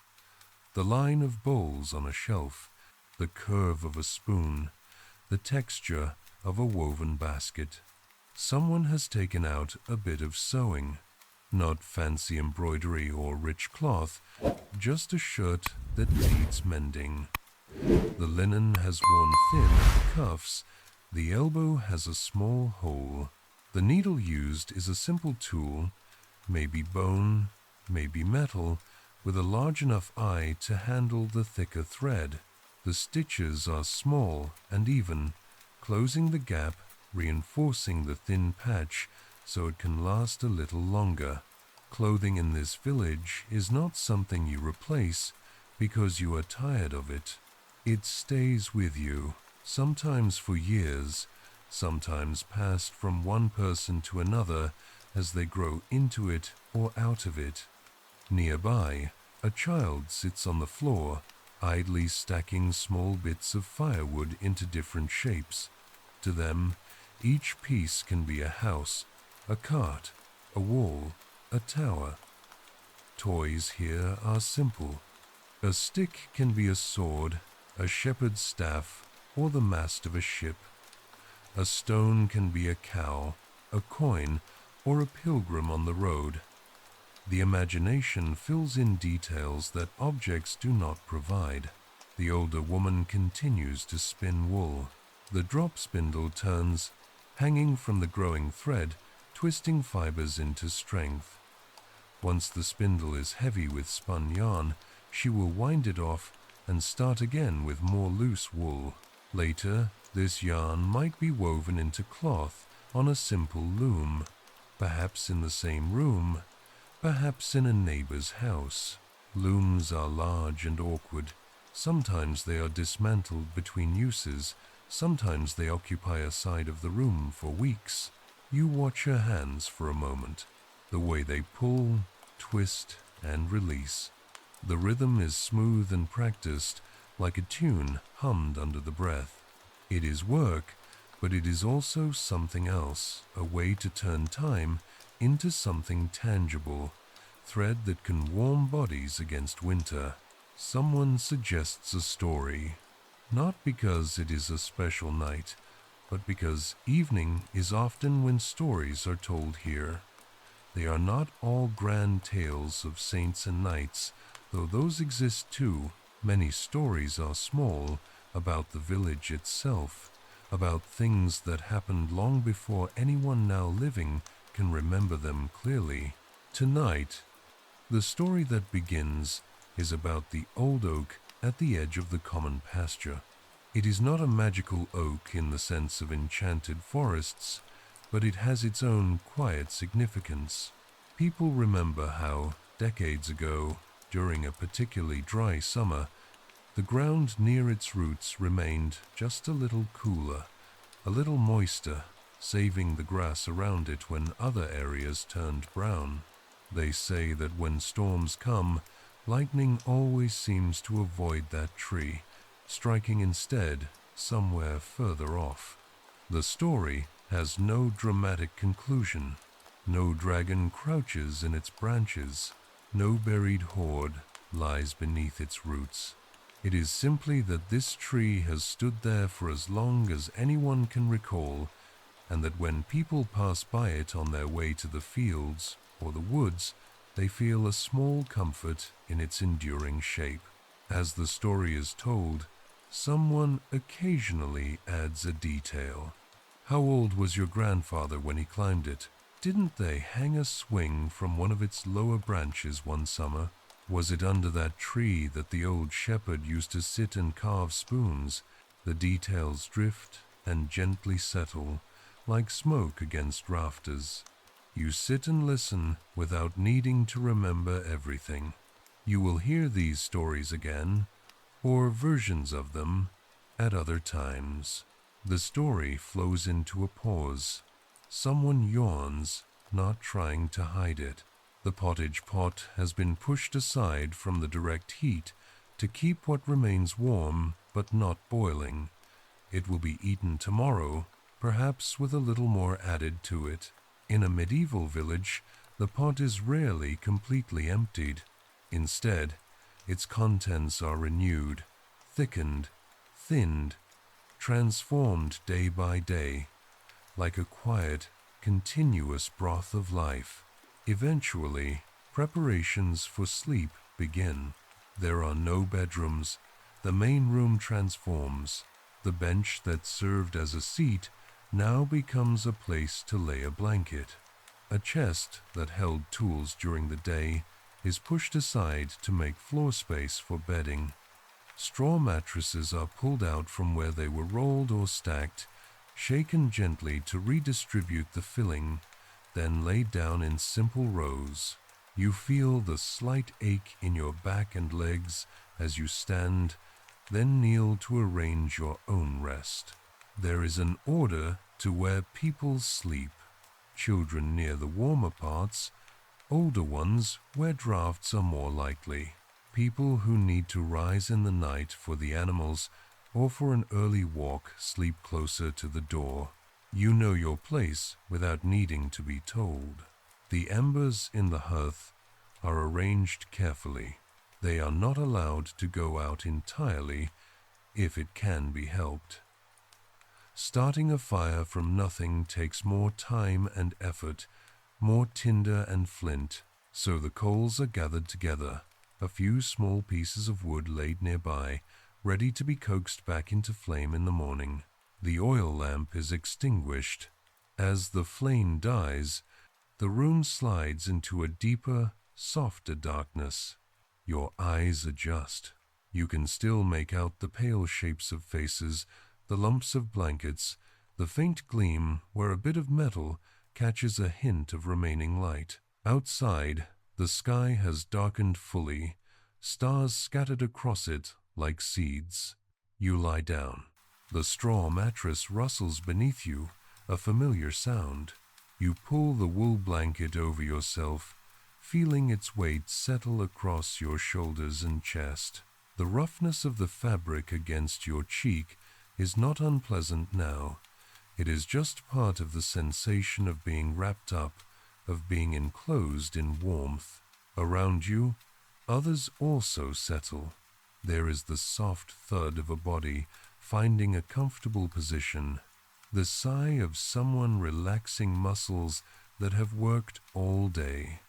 The line of bowls on a shelf, the curve of a spoon, the texture of a woven basket. Someone has taken out a bit of sewing, not fancy embroidery or rich cloth, just a shirt that needs mending. The linen has worn thin at the cuffs, the elbow has a small hole. The needle used is a simple tool, maybe bone, maybe metal, with a large enough eye to handle the thicker thread. The stitches are small and even, closing the gap, reinforcing the thin patch so it can last a little longer. Clothing in this village is not something you replace because you are tired of it. It stays with you, sometimes for years, sometimes passed from one person to another as they grow into it or out of it. Nearby, a child sits on the floor, idly stacking small bits of firewood into different shapes. To them, each piece can be a house, a cart, a wall, a tower. Toys here are simple. A stick can be a sword, a shepherd's staff, or the mast of a ship. A stone can be a cow, a coin, or a pilgrim on the road. The imagination fills in details that objects do not provide. The older woman continues to spin wool. The drop spindle turns, hanging from the growing thread, twisting fibers into strength. Once the spindle is heavy with spun yarn, she will wind it off and start again with more loose wool. Later, this yarn might be woven into cloth on a simple loom, perhaps in the same room, perhaps in a neighbor's house. Looms are large and awkward. Sometimes they are dismantled between uses, sometimes they occupy a side of the room for weeks. You watch her hands for a moment, the way they pull, twist, and release. The rhythm is smooth and practiced, like a tune hummed under the breath. It is work, but it is also something else, a way to turn time into something tangible, thread that can warm bodies against winter. Someone suggests a story, not because it is a special night, but because evening is often when stories are told here. They are not all grand tales of saints and knights, though those exist too. Many stories are small, about the village itself, about things that happened long before anyone now living can remember them clearly. Tonight, The story that begins is about the old oak at the edge of the common pasture. It is not a magical oak in the sense of enchanted forests, but it has its own quiet significance. People remember how, decades ago, during a particularly dry summer, the ground near its roots remained just a little cooler, a little moister, saving the grass around it when other areas turned brown. They say that when storms come, lightning always seems to avoid that tree, striking instead somewhere further off. The story has no dramatic conclusion. No dragon crouches in its branches. No buried hoard lies beneath its roots. It is simply that this tree has stood there for as long as anyone can recall, and that when people pass by it on their way to the fields or the woods, they feel a small comfort in its enduring shape. As the story is told, someone occasionally adds a detail. How old was your grandfather when he climbed it? Didn't they hang a swing from one of its lower branches one summer? Was it under that tree that the old shepherd used to sit and carve spoons? The details drift and gently settle, like smoke against rafters. You sit and listen without needing to remember everything. You will hear these stories again, or versions of them, at other times. The story flows into a pause. Someone yawns, not trying to hide it. The pottage pot has been pushed aside from the direct heat to keep what remains warm but not boiling. It will be eaten tomorrow, perhaps with a little more added to it. In a medieval village, the pot is rarely completely emptied. Instead, its contents are renewed, thickened, thinned, transformed day by day, like a quiet, continuous broth of life. Eventually, preparations for sleep begin. There are no bedrooms. The main room transforms. The bench that served as a seat now becomes a place to lay a blanket. A chest that held tools during the day is pushed aside to make floor space for bedding. Straw mattresses are pulled out from where they were rolled or stacked, shaken gently to redistribute the filling, then laid down in simple rows. You feel the slight ache in your back and legs as you stand, then kneel to arrange your own rest. There is an order to where people sleep. Children near the warmer parts, older ones where drafts are more likely. People who need to rise in the night for the animals or for an early walk sleep closer to the door. You know your place without needing to be told. The embers in the hearth are arranged carefully. They are not allowed to go out entirely if it can be helped. Starting a fire from nothing takes more time and effort, more tinder and flint, so the coals are gathered together, a few small pieces of wood laid nearby, ready to be coaxed back into flame in the morning. The oil lamp is extinguished. As the flame dies, the room slides into a deeper, softer darkness. Your eyes adjust. You can still make out the pale shapes of faces, the lumps of blankets, the faint gleam where a bit of metal catches a hint of remaining light. Outside, the sky has darkened fully, stars scattered across it like seeds. You lie down. The straw mattress rustles beneath you, a familiar sound. You pull the wool blanket over yourself, feeling its weight settle across your shoulders and chest. The roughness of the fabric against your cheek is not unpleasant now. It is just part of the sensation of being wrapped up, of being enclosed in warmth. Around you, others also settle. There is the soft thud of a body finding a comfortable position, the sigh of someone relaxing muscles that have worked all day.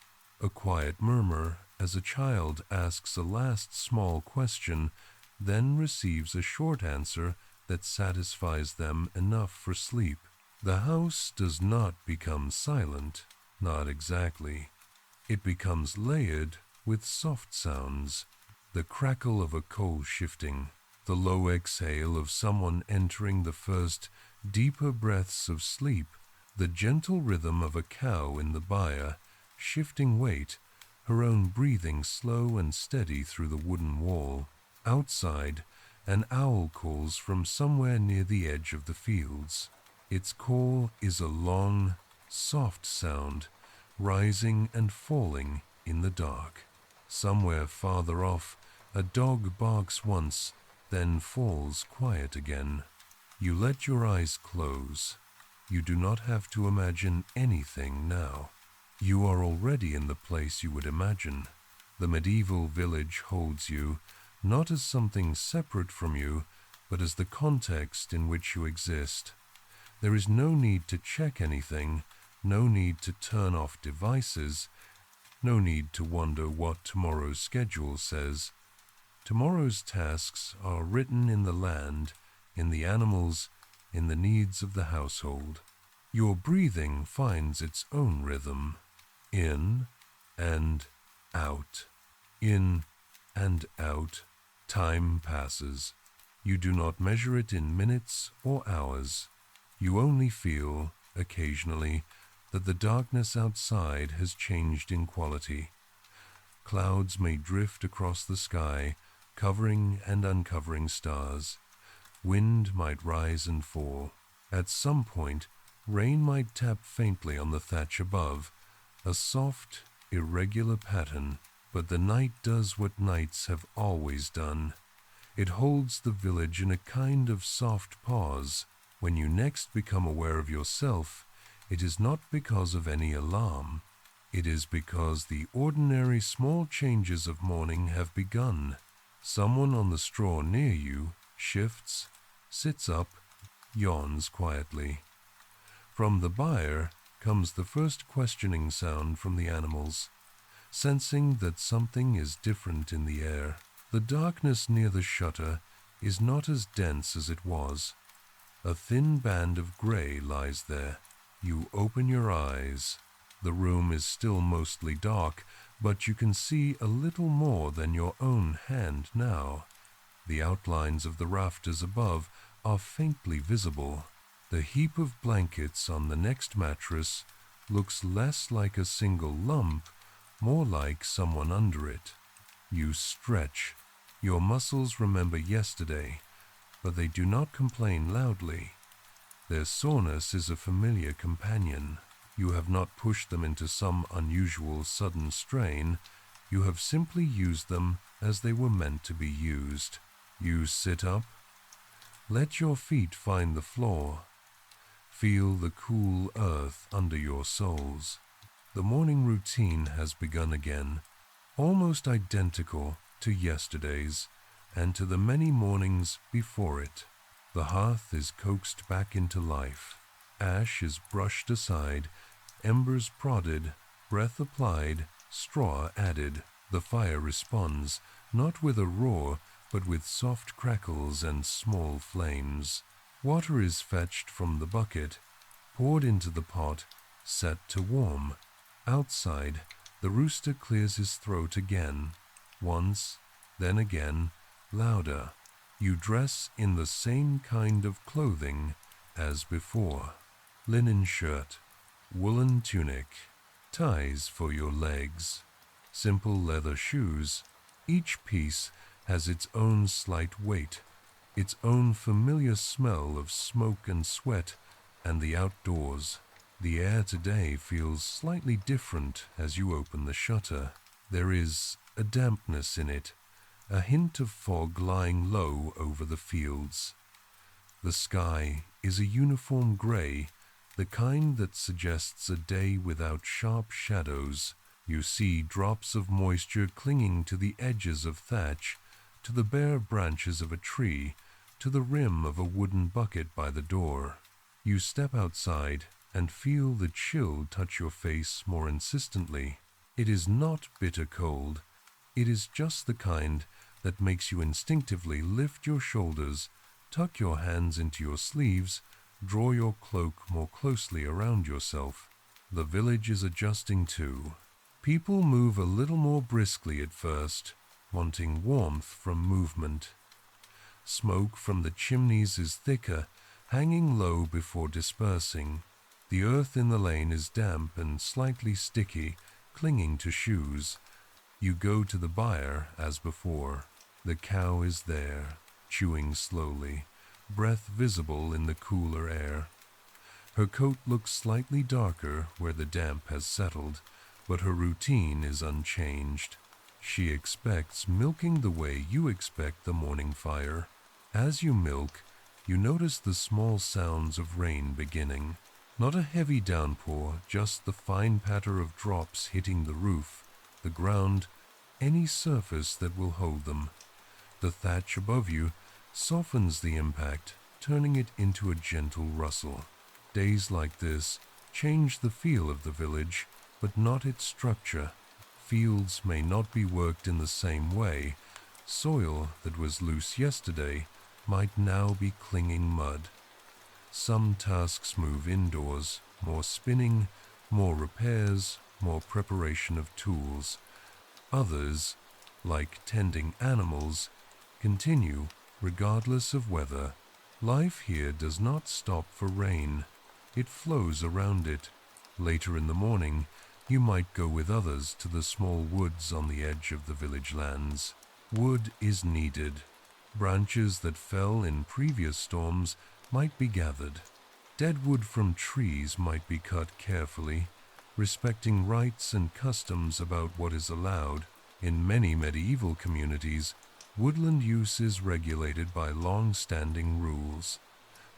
A quiet murmur as a child asks a last small question, then receives a short answer that satisfies them enough for sleep. The house does not become silent, not exactly. It becomes layered with soft sounds, the crackle of a coal shifting, the low exhale of someone entering the first deeper breaths of sleep, the gentle rhythm of a cow in the byre, shifting weight, her own breathing slow and steady through the wooden wall. Outside, an owl calls from somewhere near the edge of the fields. Its call is a long, soft sound, rising and falling in the dark. Somewhere farther off, a dog barks once, then falls quiet again. You let your eyes close. You do not have to imagine anything now. You are already in the place you would imagine. The medieval village holds you, not as something separate from you, but as the context in which you exist. There is no need to check anything, no need to turn off devices, no need to wonder what tomorrow's schedule says. Tomorrow's tasks are written in the land, in the animals, in the needs of the household. Your breathing finds its own rhythm. In and out. In and out. Time passes. You do not measure it in minutes or hours. You only feel, occasionally, that the darkness outside has changed in quality. Clouds may drift across the sky, covering and uncovering stars. Wind might rise and fall. At some point, rain might tap faintly on the thatch above, a soft, irregular pattern, but the night does what nights have always done. It holds the village in a kind of soft pause. When you next become aware of yourself, it is not because of any alarm. It is because the ordinary small changes of morning have begun. Someone on the straw near you shifts, sits up, yawns quietly. From the byre comes the first questioning sound from the animals, sensing that something is different in the air. The darkness near the shutter is not as dense as it was. A thin band of gray lies there. You open your eyes. The room is still mostly dark, but you can see a little more than your own hand now. The outlines of the rafters above are faintly visible. The heap of blankets on the next mattress looks less like a single lump, more like someone under it. You stretch. Your muscles remember yesterday, but they do not complain loudly. Their soreness is a familiar companion. You have not pushed them into some unusual sudden strain. You have simply used them as they were meant to be used. You sit up. Let your feet find the floor. Feel the cool earth under your soles. The morning routine has begun again, almost identical to yesterday's and to the many mornings before it. The hearth is coaxed back into life. Ash is brushed aside, embers prodded, breath applied, straw added. The fire responds, not with a roar, but with soft crackles and small flames. Water is fetched from the bucket, poured into the pot, set to warm. Outside, the rooster clears his throat again, once, then again, louder. You dress in the same kind of clothing as before. Linen shirt, woolen tunic, ties for your legs, simple leather shoes. Each piece has its own slight weight, its own familiar smell of smoke and sweat and the outdoors. The air today feels slightly different as you open the shutter. There is a dampness in it, a hint of fog lying low over the fields. The sky is a uniform gray, the kind that suggests a day without sharp shadows. You see drops of moisture clinging to the edges of thatch, to the bare branches of a tree, to the rim of a wooden bucket by the door. You step outside and feel the chill touch your face more insistently. It is not bitter cold. It is just the kind that makes you instinctively lift your shoulders, tuck your hands into your sleeves, draw your cloak more closely around yourself. The village is adjusting too. People move a little more briskly at first, wanting warmth from movement. Smoke from the chimneys is thicker, hanging low before dispersing. The earth in the lane is damp and slightly sticky, clinging to shoes. You go to the byre as before. The cow is there, chewing slowly, breath visible in the cooler air. Her coat looks slightly darker where the damp has settled, but her routine is unchanged. She expects milking the way you expect the morning fire. As you milk, you notice the small sounds of rain beginning. Not a heavy downpour, just the fine patter of drops hitting the roof, the ground, any surface that will hold them. The thatch above you softens the impact, turning it into a gentle rustle. Days like this change the feel of the village, but not its structure. Fields may not be worked in the same way. Soil that was loose yesterday might now be clinging mud. Some tasks move indoors, more spinning, more repairs, more preparation of tools. Others, like tending animals, continue regardless of weather. Life here does not stop for rain. It flows around it. Later in the morning, you might go with others to the small woods on the edge of the village lands. Wood is needed. Branches that fell in previous storms might be gathered. Dead wood from trees might be cut carefully, respecting rights and customs about what is allowed. In many medieval communities, woodland use is regulated by long-standing rules.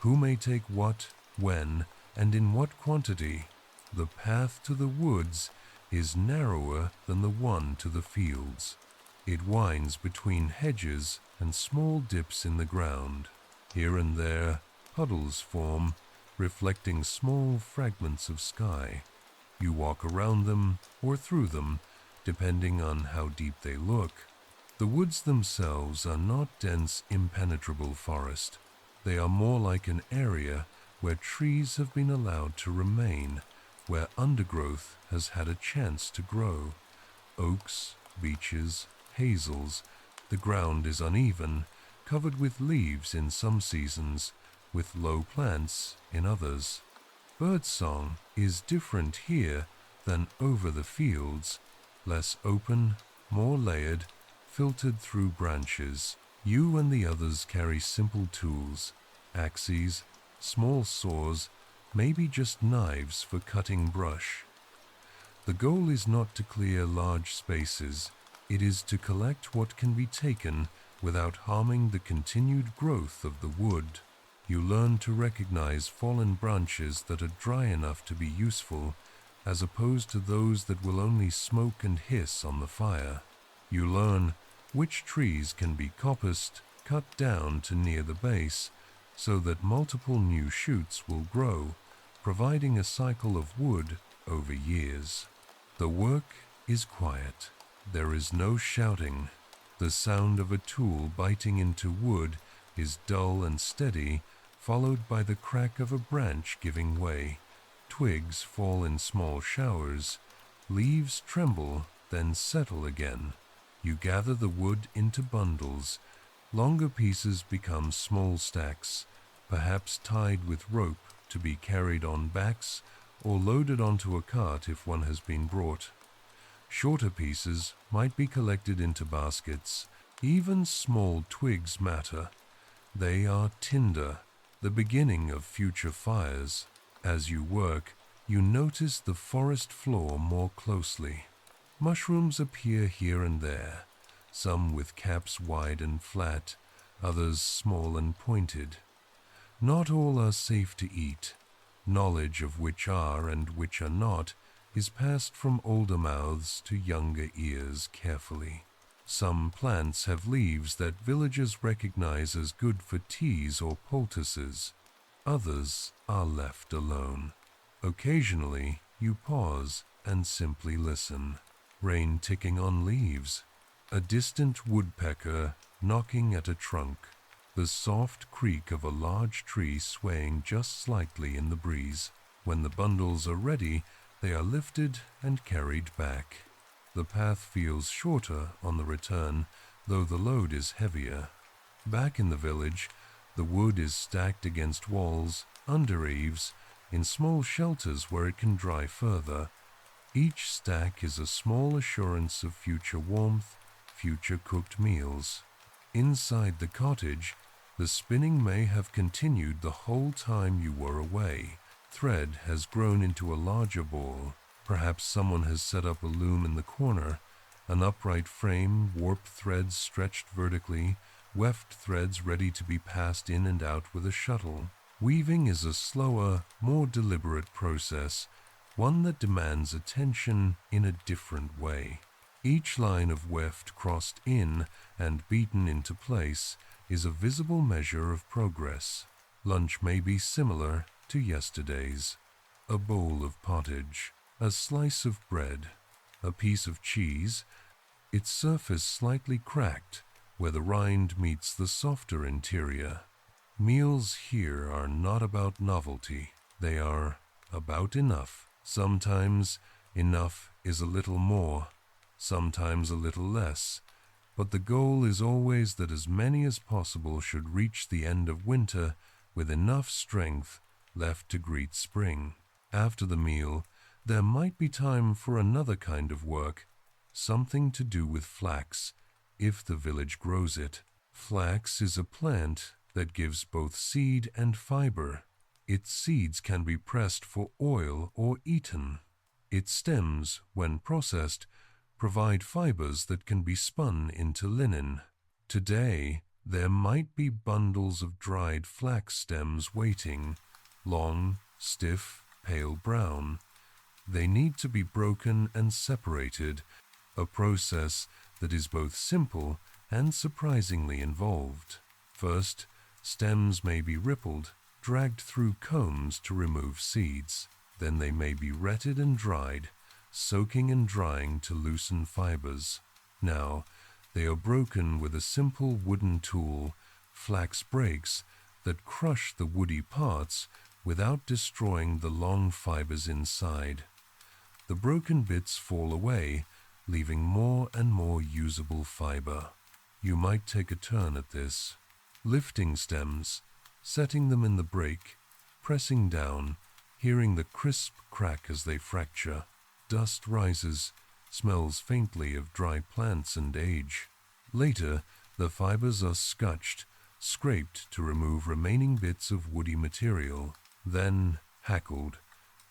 Who may take what, when, and in what quantity? The path to the woods is narrower than the one to the fields. It winds between hedges and small dips in the ground. Here and there, puddles form, reflecting small fragments of sky. You walk around them or through them, depending on how deep they look. The woods themselves are not dense, impenetrable forest. They are more like an area where trees have been allowed to remain, where undergrowth has had a chance to grow. Oaks, beeches, hazels. The ground is uneven, covered with leaves in some seasons, with low plants in others. Birdsong is different here than over the fields, less open, more layered, filtered through branches. You and the others carry simple tools, axes, small saws, maybe just knives for cutting brush. The goal is not to clear large spaces, it is to collect what can be taken without harming the continued growth of the wood. You learn to recognize fallen branches that are dry enough to be useful, as opposed to those that will only smoke and hiss on the fire. You learn which trees can be coppiced, cut down to near the base, so that multiple new shoots will grow, providing a cycle of wood over years. The work is quiet. There is no shouting. The sound of a tool biting into wood is dull and steady, followed by the crack of a branch giving way. Twigs fall in small showers. Leaves tremble, then settle again. You gather the wood into bundles. Longer pieces become small stacks, perhaps tied with rope to be carried on backs or loaded onto a cart if one has been brought. Shorter pieces might be collected into baskets. Even small twigs matter. They are tinder, the beginning of future fires. As you work, you notice the forest floor more closely. Mushrooms appear here and there, some with caps wide and flat, others small and pointed. Not all are safe to eat. Knowledge of which are and which are not is passed from older mouths to younger ears carefully. Some plants have leaves that villagers recognize as good for teas or poultices. Others are left alone. Occasionally, you pause and simply listen. Rain ticking on leaves. A distant woodpecker knocking at a trunk. The soft creak of a large tree swaying just slightly in the breeze. When the bundles are ready, they are lifted and carried back. The path feels shorter on the return, though the load is heavier. Back in the village, the wood is stacked against walls, under eaves, in small shelters where it can dry further. Each stack is a small assurance of future warmth, future cooked meals. Inside the cottage, the spinning may have continued the whole time you were away. Thread has grown into a larger ball. Perhaps someone has set up a loom in the corner, an upright frame, warped threads stretched vertically, weft threads ready to be passed in and out with a shuttle. Weaving is a slower, more deliberate process, one that demands attention in a different way. Each line of weft crossed in and beaten into place is a visible measure of progress. Lunch may be similar to yesterday's. A bowl of pottage, a slice of bread, a piece of cheese, its surface slightly cracked where the rind meets the softer interior. Meals here are not about novelty, they are about enough. Sometimes enough is a little more, sometimes a little less, but the goal is always that as many as possible should reach the end of winter with enough strength left to greet spring. After the meal, there might be time for another kind of work, something to do with flax, if the village grows it. Flax is a plant that gives both seed and fiber. Its seeds can be pressed for oil or eaten. Its stems, when processed, provide fibers that can be spun into linen. Today, there might be bundles of dried flax stems waiting, long, stiff, pale brown. They need to be broken and separated, a process that is both simple and surprisingly involved. First, stems may be rippled, dragged through combs to remove seeds. Then they may be retted and dried, soaking and drying to loosen fibers. Now, they are broken with a simple wooden tool, flax breaks, that crush the woody parts without destroying the long fibers inside. The broken bits fall away, leaving more and more usable fiber. You might take a turn at this, lifting stems, setting them in the break, pressing down, hearing the crisp crack as they fracture. Dust rises, smells faintly of dry plants and age. Later, the fibers are scutched, scraped to remove remaining bits of woody material, then hackled,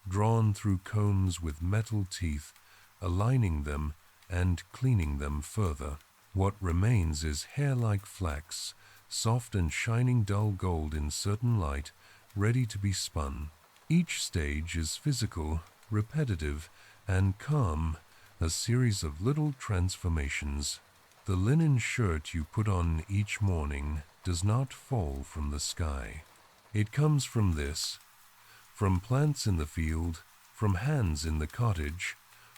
drawn through combs with metal teeth, aligning them and cleaning them further. What remains is hair-like flax, soft and shining dull gold in certain light, ready to be spun. Each stage is physical, repetitive, and calm, a series of little transformations. The linen shirt you put on each morning does not fall from the sky. It comes from this, from plants in the field, from hands in the cottage,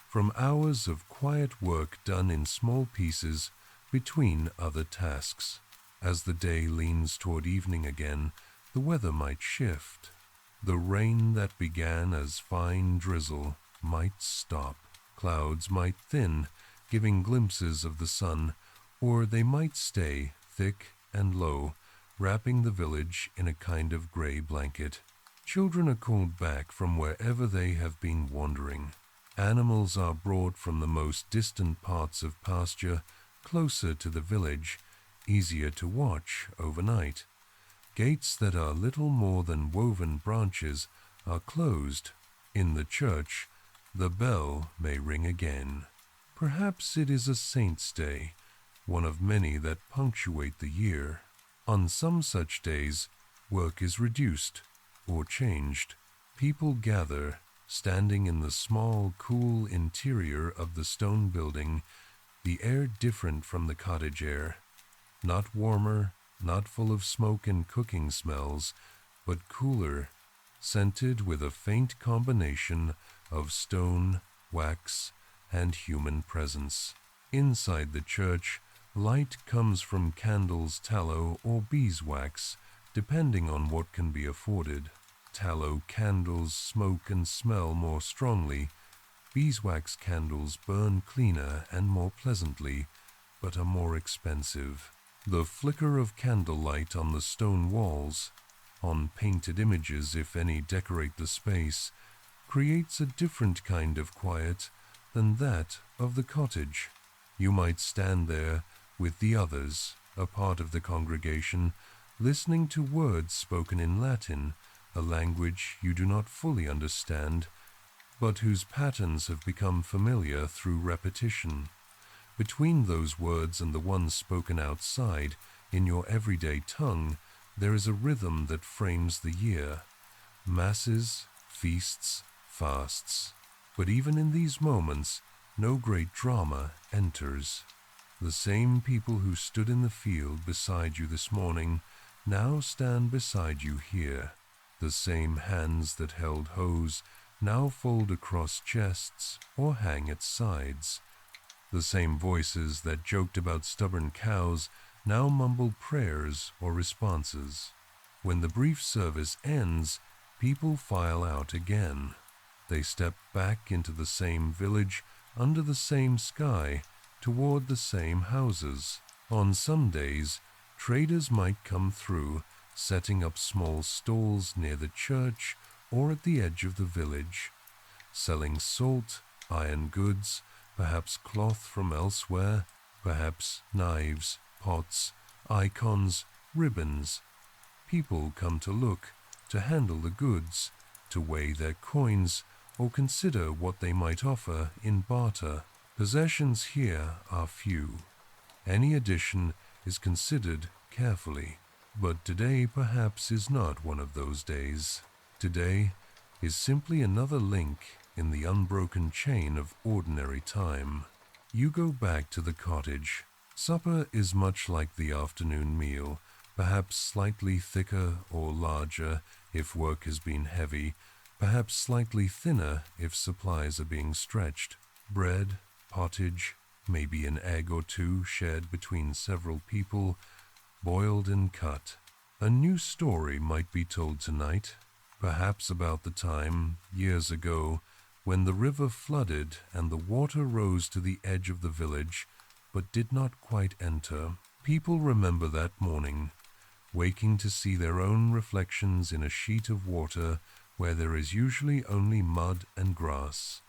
from hours of quiet work done in small pieces between other tasks. As the day leans toward evening again, the weather might shift. The rain that began as fine drizzle might stop. Clouds might thin, giving glimpses of the sun, or they might stay thick and low, wrapping the village in a kind of gray blanket. Children are called back from wherever they have been wandering. Animals are brought from the most distant parts of pasture, closer to the village, easier to watch overnight. Gates that are little more than woven branches are closed. In the church, the bell may ring again. Perhaps it is a saint's day, one of many that punctuate the year. On some such days, work is reduced or changed. People gather, standing in the small, cool interior of the stone building, the air different from the cottage air. Not warmer, not full of smoke and cooking smells, but cooler, scented with a faint combination of stone, wax, and human presence. Inside the church, light comes from candles, tallow, or beeswax, depending on what can be afforded. Tallow candles smoke and smell more strongly, Beeswax candles burn cleaner and more pleasantly, but are more expensive. The flicker of candlelight on the stone walls, on painted images if any decorate the space, creates a different kind of quiet than that of the cottage. You might stand there with the others, a part of the congregation, listening to words spoken in Latin, a language you do not fully understand, but whose patterns have become familiar through repetition. Between those words and the ones spoken outside, in your everyday tongue, there is a rhythm that frames the year. Masses, feasts, fasts. But even in these moments, no great drama enters. The same people who stood in the field beside you this morning now stand beside you here. The same hands that held hoes now fold across chests or hang at sides. The same voices that joked about stubborn cows now mumble prayers or responses. When the brief service ends, people file out again. They step back into the same village, under the same sky, toward the same houses. On some days, traders might come through, setting up small stalls near the church or at the edge of the village, selling salt, iron goods, perhaps cloth from elsewhere, perhaps knives, pots, icons, ribbons. People come to look, to handle the goods, to weigh their coins, or consider what they might offer in barter. Possessions here are few. Any addition is considered carefully. But today perhaps is not one of those days. Today is simply another link in the unbroken chain of ordinary time. You go back to the cottage. Supper is much like the afternoon meal, perhaps slightly thicker or larger if work has been heavy, perhaps slightly thinner if supplies are being stretched. Bread, pottage, maybe an egg or two shared between several people, boiled and cut. A new story might be told tonight, perhaps about the time, years ago, when the river flooded and the water rose to the edge of the village, but did not quite enter. People remember that morning, waking to see their own reflections in a sheet of water where there is usually only mud and grass.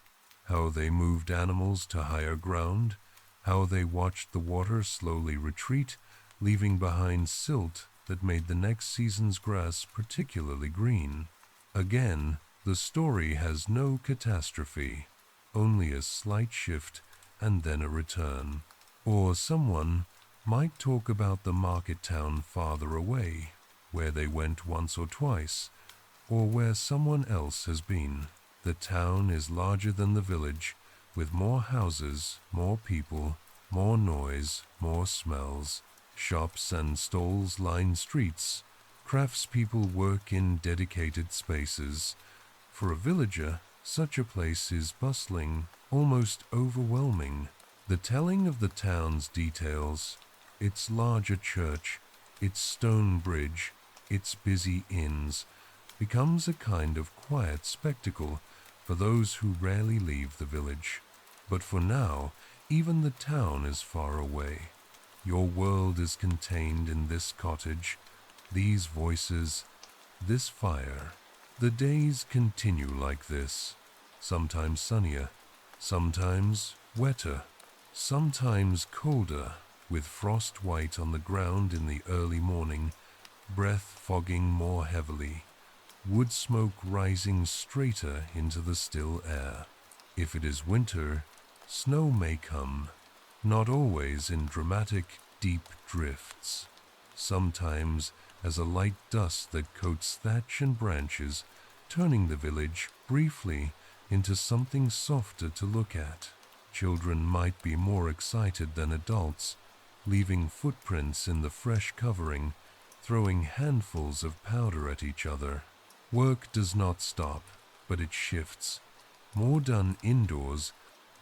How they moved animals to higher ground, how they watched the water slowly retreat, leaving behind silt that made the next season's grass particularly green. Again, the story has no catastrophe, only a slight shift and then a return. Or someone might talk about the market town farther away, where they went once or twice, or where someone else has been. The town is larger than the village, with more houses, more people, more noise, more smells. Shops and stalls line streets. Craftspeople work in dedicated spaces. For a villager, such a place is bustling, almost overwhelming. The telling of the town's details, its larger church, its stone bridge, its busy inns, becomes a kind of quiet spectacle for those who rarely leave the village. But for now, even the town is far away. Your world is contained in this cottage, these voices, this fire. The days continue like this, sometimes sunnier, sometimes wetter, sometimes colder, with frost white on the ground in the early morning, breath fogging more heavily, wood smoke rising straighter into the still air. If it is winter, snow may come, not always in dramatic, deep drifts, sometimes as a light dust that coats thatch and branches, turning the village briefly into something softer to look at. Children might be more excited than adults, leaving footprints in the fresh covering, throwing handfuls of powder at each other. Work does not stop, but it shifts. More done indoors,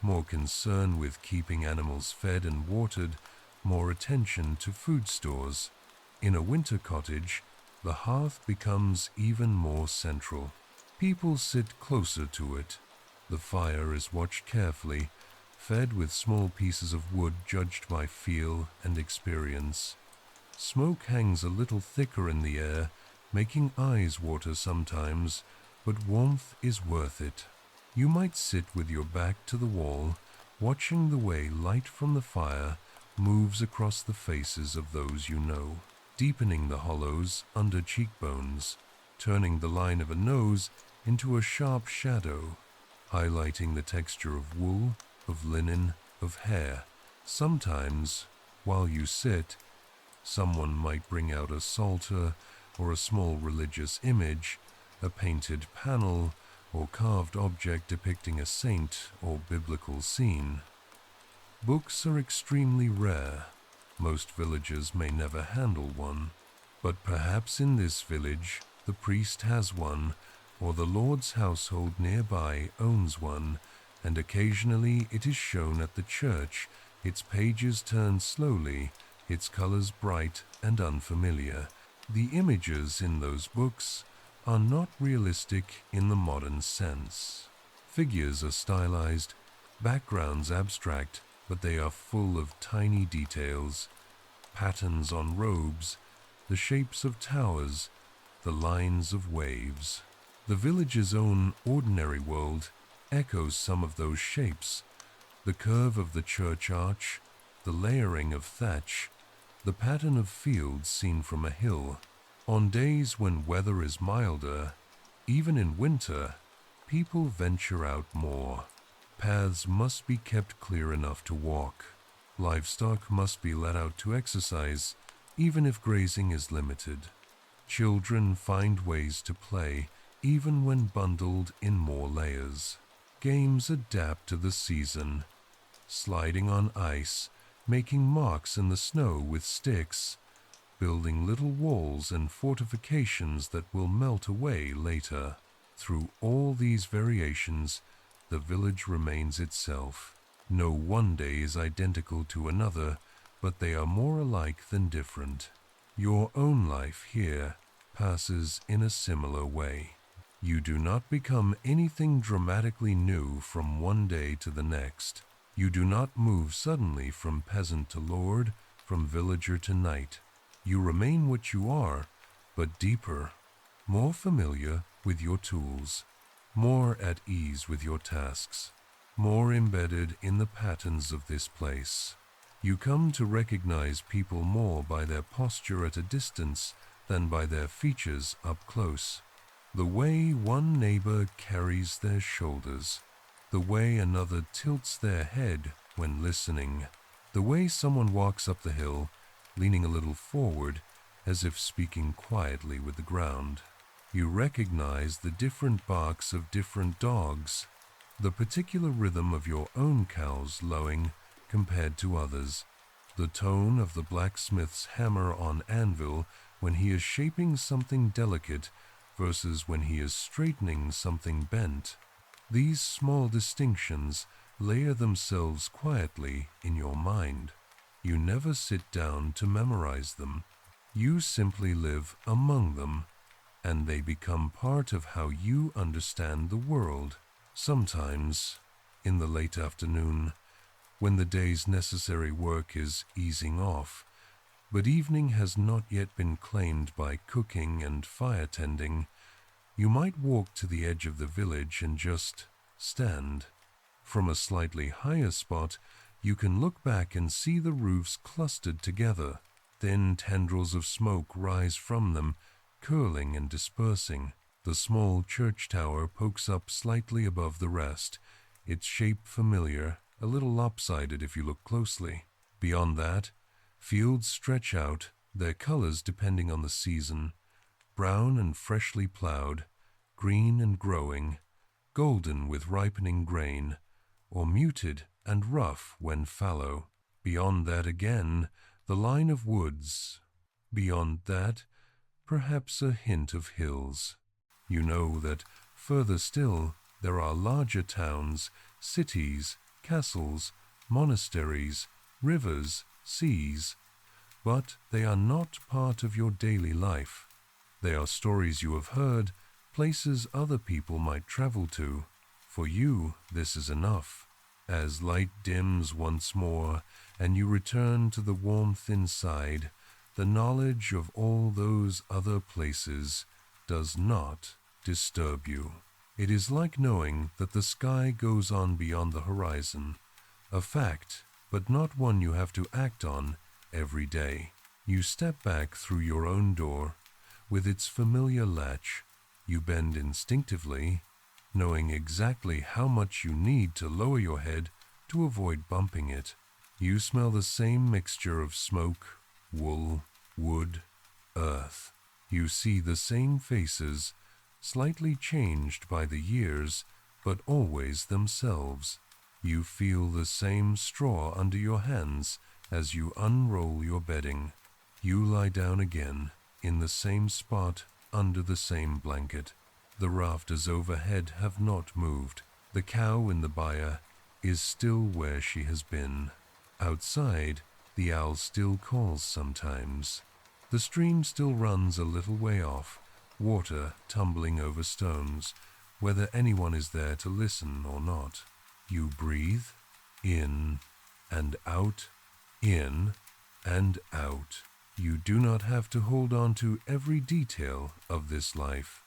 more concern with keeping animals fed and watered, more attention to food stores. In a winter cottage, the hearth becomes even more central. People sit closer to it, The fire is watched carefully, fed with small pieces of wood judged by feel and experience. Smoke hangs a little thicker in the air, making eyes water sometimes, but warmth is worth it. You might sit with your back to the wall, watching the way light from the fire moves across the faces of those you know, deepening the hollows under cheekbones, turning the line of a nose into a sharp shadow, highlighting the texture of wool, of linen, of hair. Sometimes, while you sit, someone might bring out a psalter or a small religious image, a painted panel or carved object depicting a saint or biblical scene. Books are extremely rare. Most villages may never handle one, but perhaps in this village the priest has one, or the Lord's household nearby owns one, and occasionally it is shown at the church, its pages turned slowly, its colors bright and unfamiliar. The images in those books are not realistic in the modern sense. Figures are stylized, backgrounds abstract, but they are full of tiny details, patterns on robes, the shapes of towers, the lines of waves. The village's own ordinary world echoes some of those shapes, the curve of the church arch, the layering of thatch, the pattern of fields seen from a hill. On days when weather is milder, even in winter, people venture out more. Paths must be kept clear enough to walk. Livestock must be let out to exercise, even if grazing is limited. Children find ways to play, even when bundled in more layers. Games adapt to the season, sliding on ice, making marks in the snow with sticks, building little walls and fortifications that will melt away later. Through all these variations, the village remains itself. No one day is identical to another, but they are more alike than different. Your own life here passes in a similar way. You do not become anything dramatically new from one day to the next. You do not move suddenly from peasant to lord, from villager to knight. You remain what you are, but deeper, more familiar with your tools, more at ease with your tasks, more embedded in the patterns of this place. You come to recognize people more by their posture at a distance than by their features up close. The way one neighbor carries their shoulders, the way another tilts their head when listening, the way someone walks up the hill, leaning a little forward as if speaking quietly with the ground. You recognize the different barks of different dogs, the particular rhythm of your own cow's lowing compared to others, the tone of the blacksmith's hammer on anvil when he is shaping something delicate versus when he is straightening something bent. These small distinctions layer themselves quietly in your mind. You never sit down to memorize them. You simply live among them, and they become part of how you understand the world. Sometimes, in the late afternoon, when the day's necessary work is easing off, but evening has not yet been claimed by cooking and fire tending, you might walk to the edge of the village and just stand. From a slightly higher spot, you can look back and see the roofs clustered together. Thin tendrils of smoke rise from them, curling and dispersing. The small church tower pokes up slightly above the rest, its shape familiar, a little lopsided if you look closely. Beyond that, fields stretch out, their colors depending on the season, brown and freshly plowed, green and growing, golden with ripening grain, or muted and rough when fallow. Beyond that again, the line of woods. Beyond that, perhaps a hint of hills. You know that further still there are larger towns, cities, castles, monasteries, rivers, seas, but they are not part of your daily life. They are stories you have heard, places other people might travel to, For you, this is enough. As light dims once more, and you return to the warmth inside, the knowledge of all those other places does not disturb you. It is like knowing that the sky goes on beyond the horizon, a fact, but not one you have to act on every day. You step back through your own door, with its familiar latch. You bend instinctively, knowing exactly how much you need to lower your head to avoid bumping it. You smell the same mixture of smoke, wool, wood, earth. You see the same faces, slightly changed by the years, but always themselves. You feel the same straw under your hands as you unroll your bedding. You lie down again, in the same spot, under the same blanket. The rafters overhead have not moved. The cow in the byre is still where she has been. Outside, the owl still calls sometimes. The stream still runs a little way off, water tumbling over stones, whether anyone is there to listen or not. You breathe, in and out, in and out. You do not have to hold on to every detail of this life.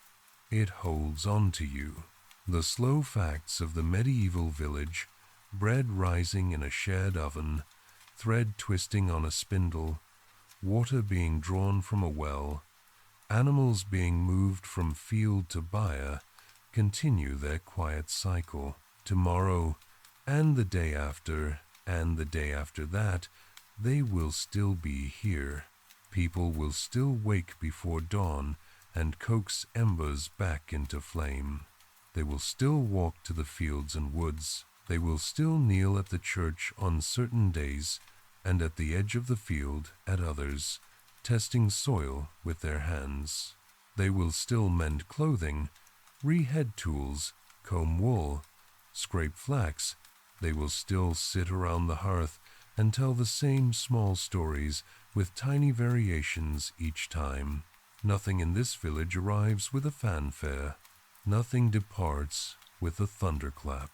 It holds on to you. The slow facts of the medieval village, bread rising in a shared oven, thread twisting on a spindle, water being drawn from a well, animals being moved from field to byre, continue their quiet cycle. Tomorrow, and the day after, and the day after that, they will still be here. People will still wake before dawn and coax embers back into flame. They will still walk to the fields and woods. They will still kneel at the church on certain days and at the edge of the field at others, testing soil with their hands. They will still mend clothing, re-head tools, comb wool, scrape flax. They will still sit around the hearth and tell the same small stories with tiny variations each time. Nothing in this village arrives with a fanfare. Nothing departs with a thunderclap.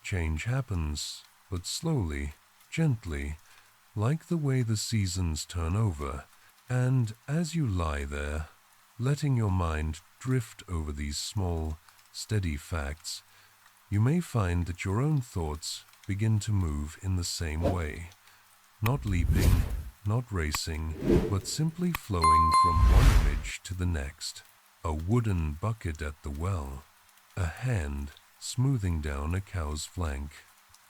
Change happens, but slowly, gently, like the way the seasons turn over. And as you lie there, letting your mind drift over these small, steady facts, you may find that your own thoughts begin to move in the same way. Not leaping, not racing, but simply flowing from one image to the next. A wooden bucket at the well, a hand smoothing down a cow's flank,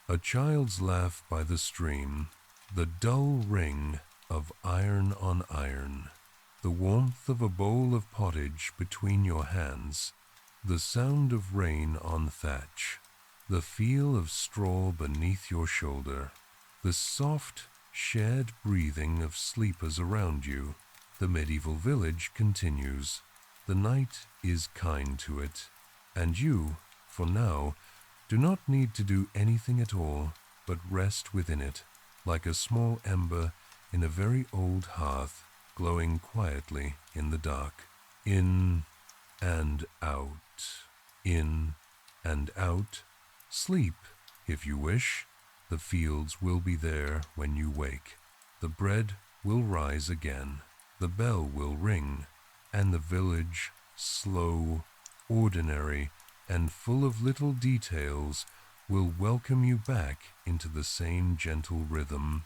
a child's laugh by the stream, the dull ring of iron on iron, the warmth of a bowl of pottage between your hands, the sound of rain on thatch, the feel of straw beneath your shoulder, the soft, shared breathing of sleepers around you. The medieval village continues. The night is kind to it, and you, for now, do not need to do anything at all but rest within it, like a small ember in a very old hearth, glowing quietly in the dark. In and out, in and out. Sleep, if you wish. The fields will be there when you wake. The bread will rise again. The bell will ring, and the village, slow, ordinary, and full of little details, will welcome you back into the same gentle rhythm.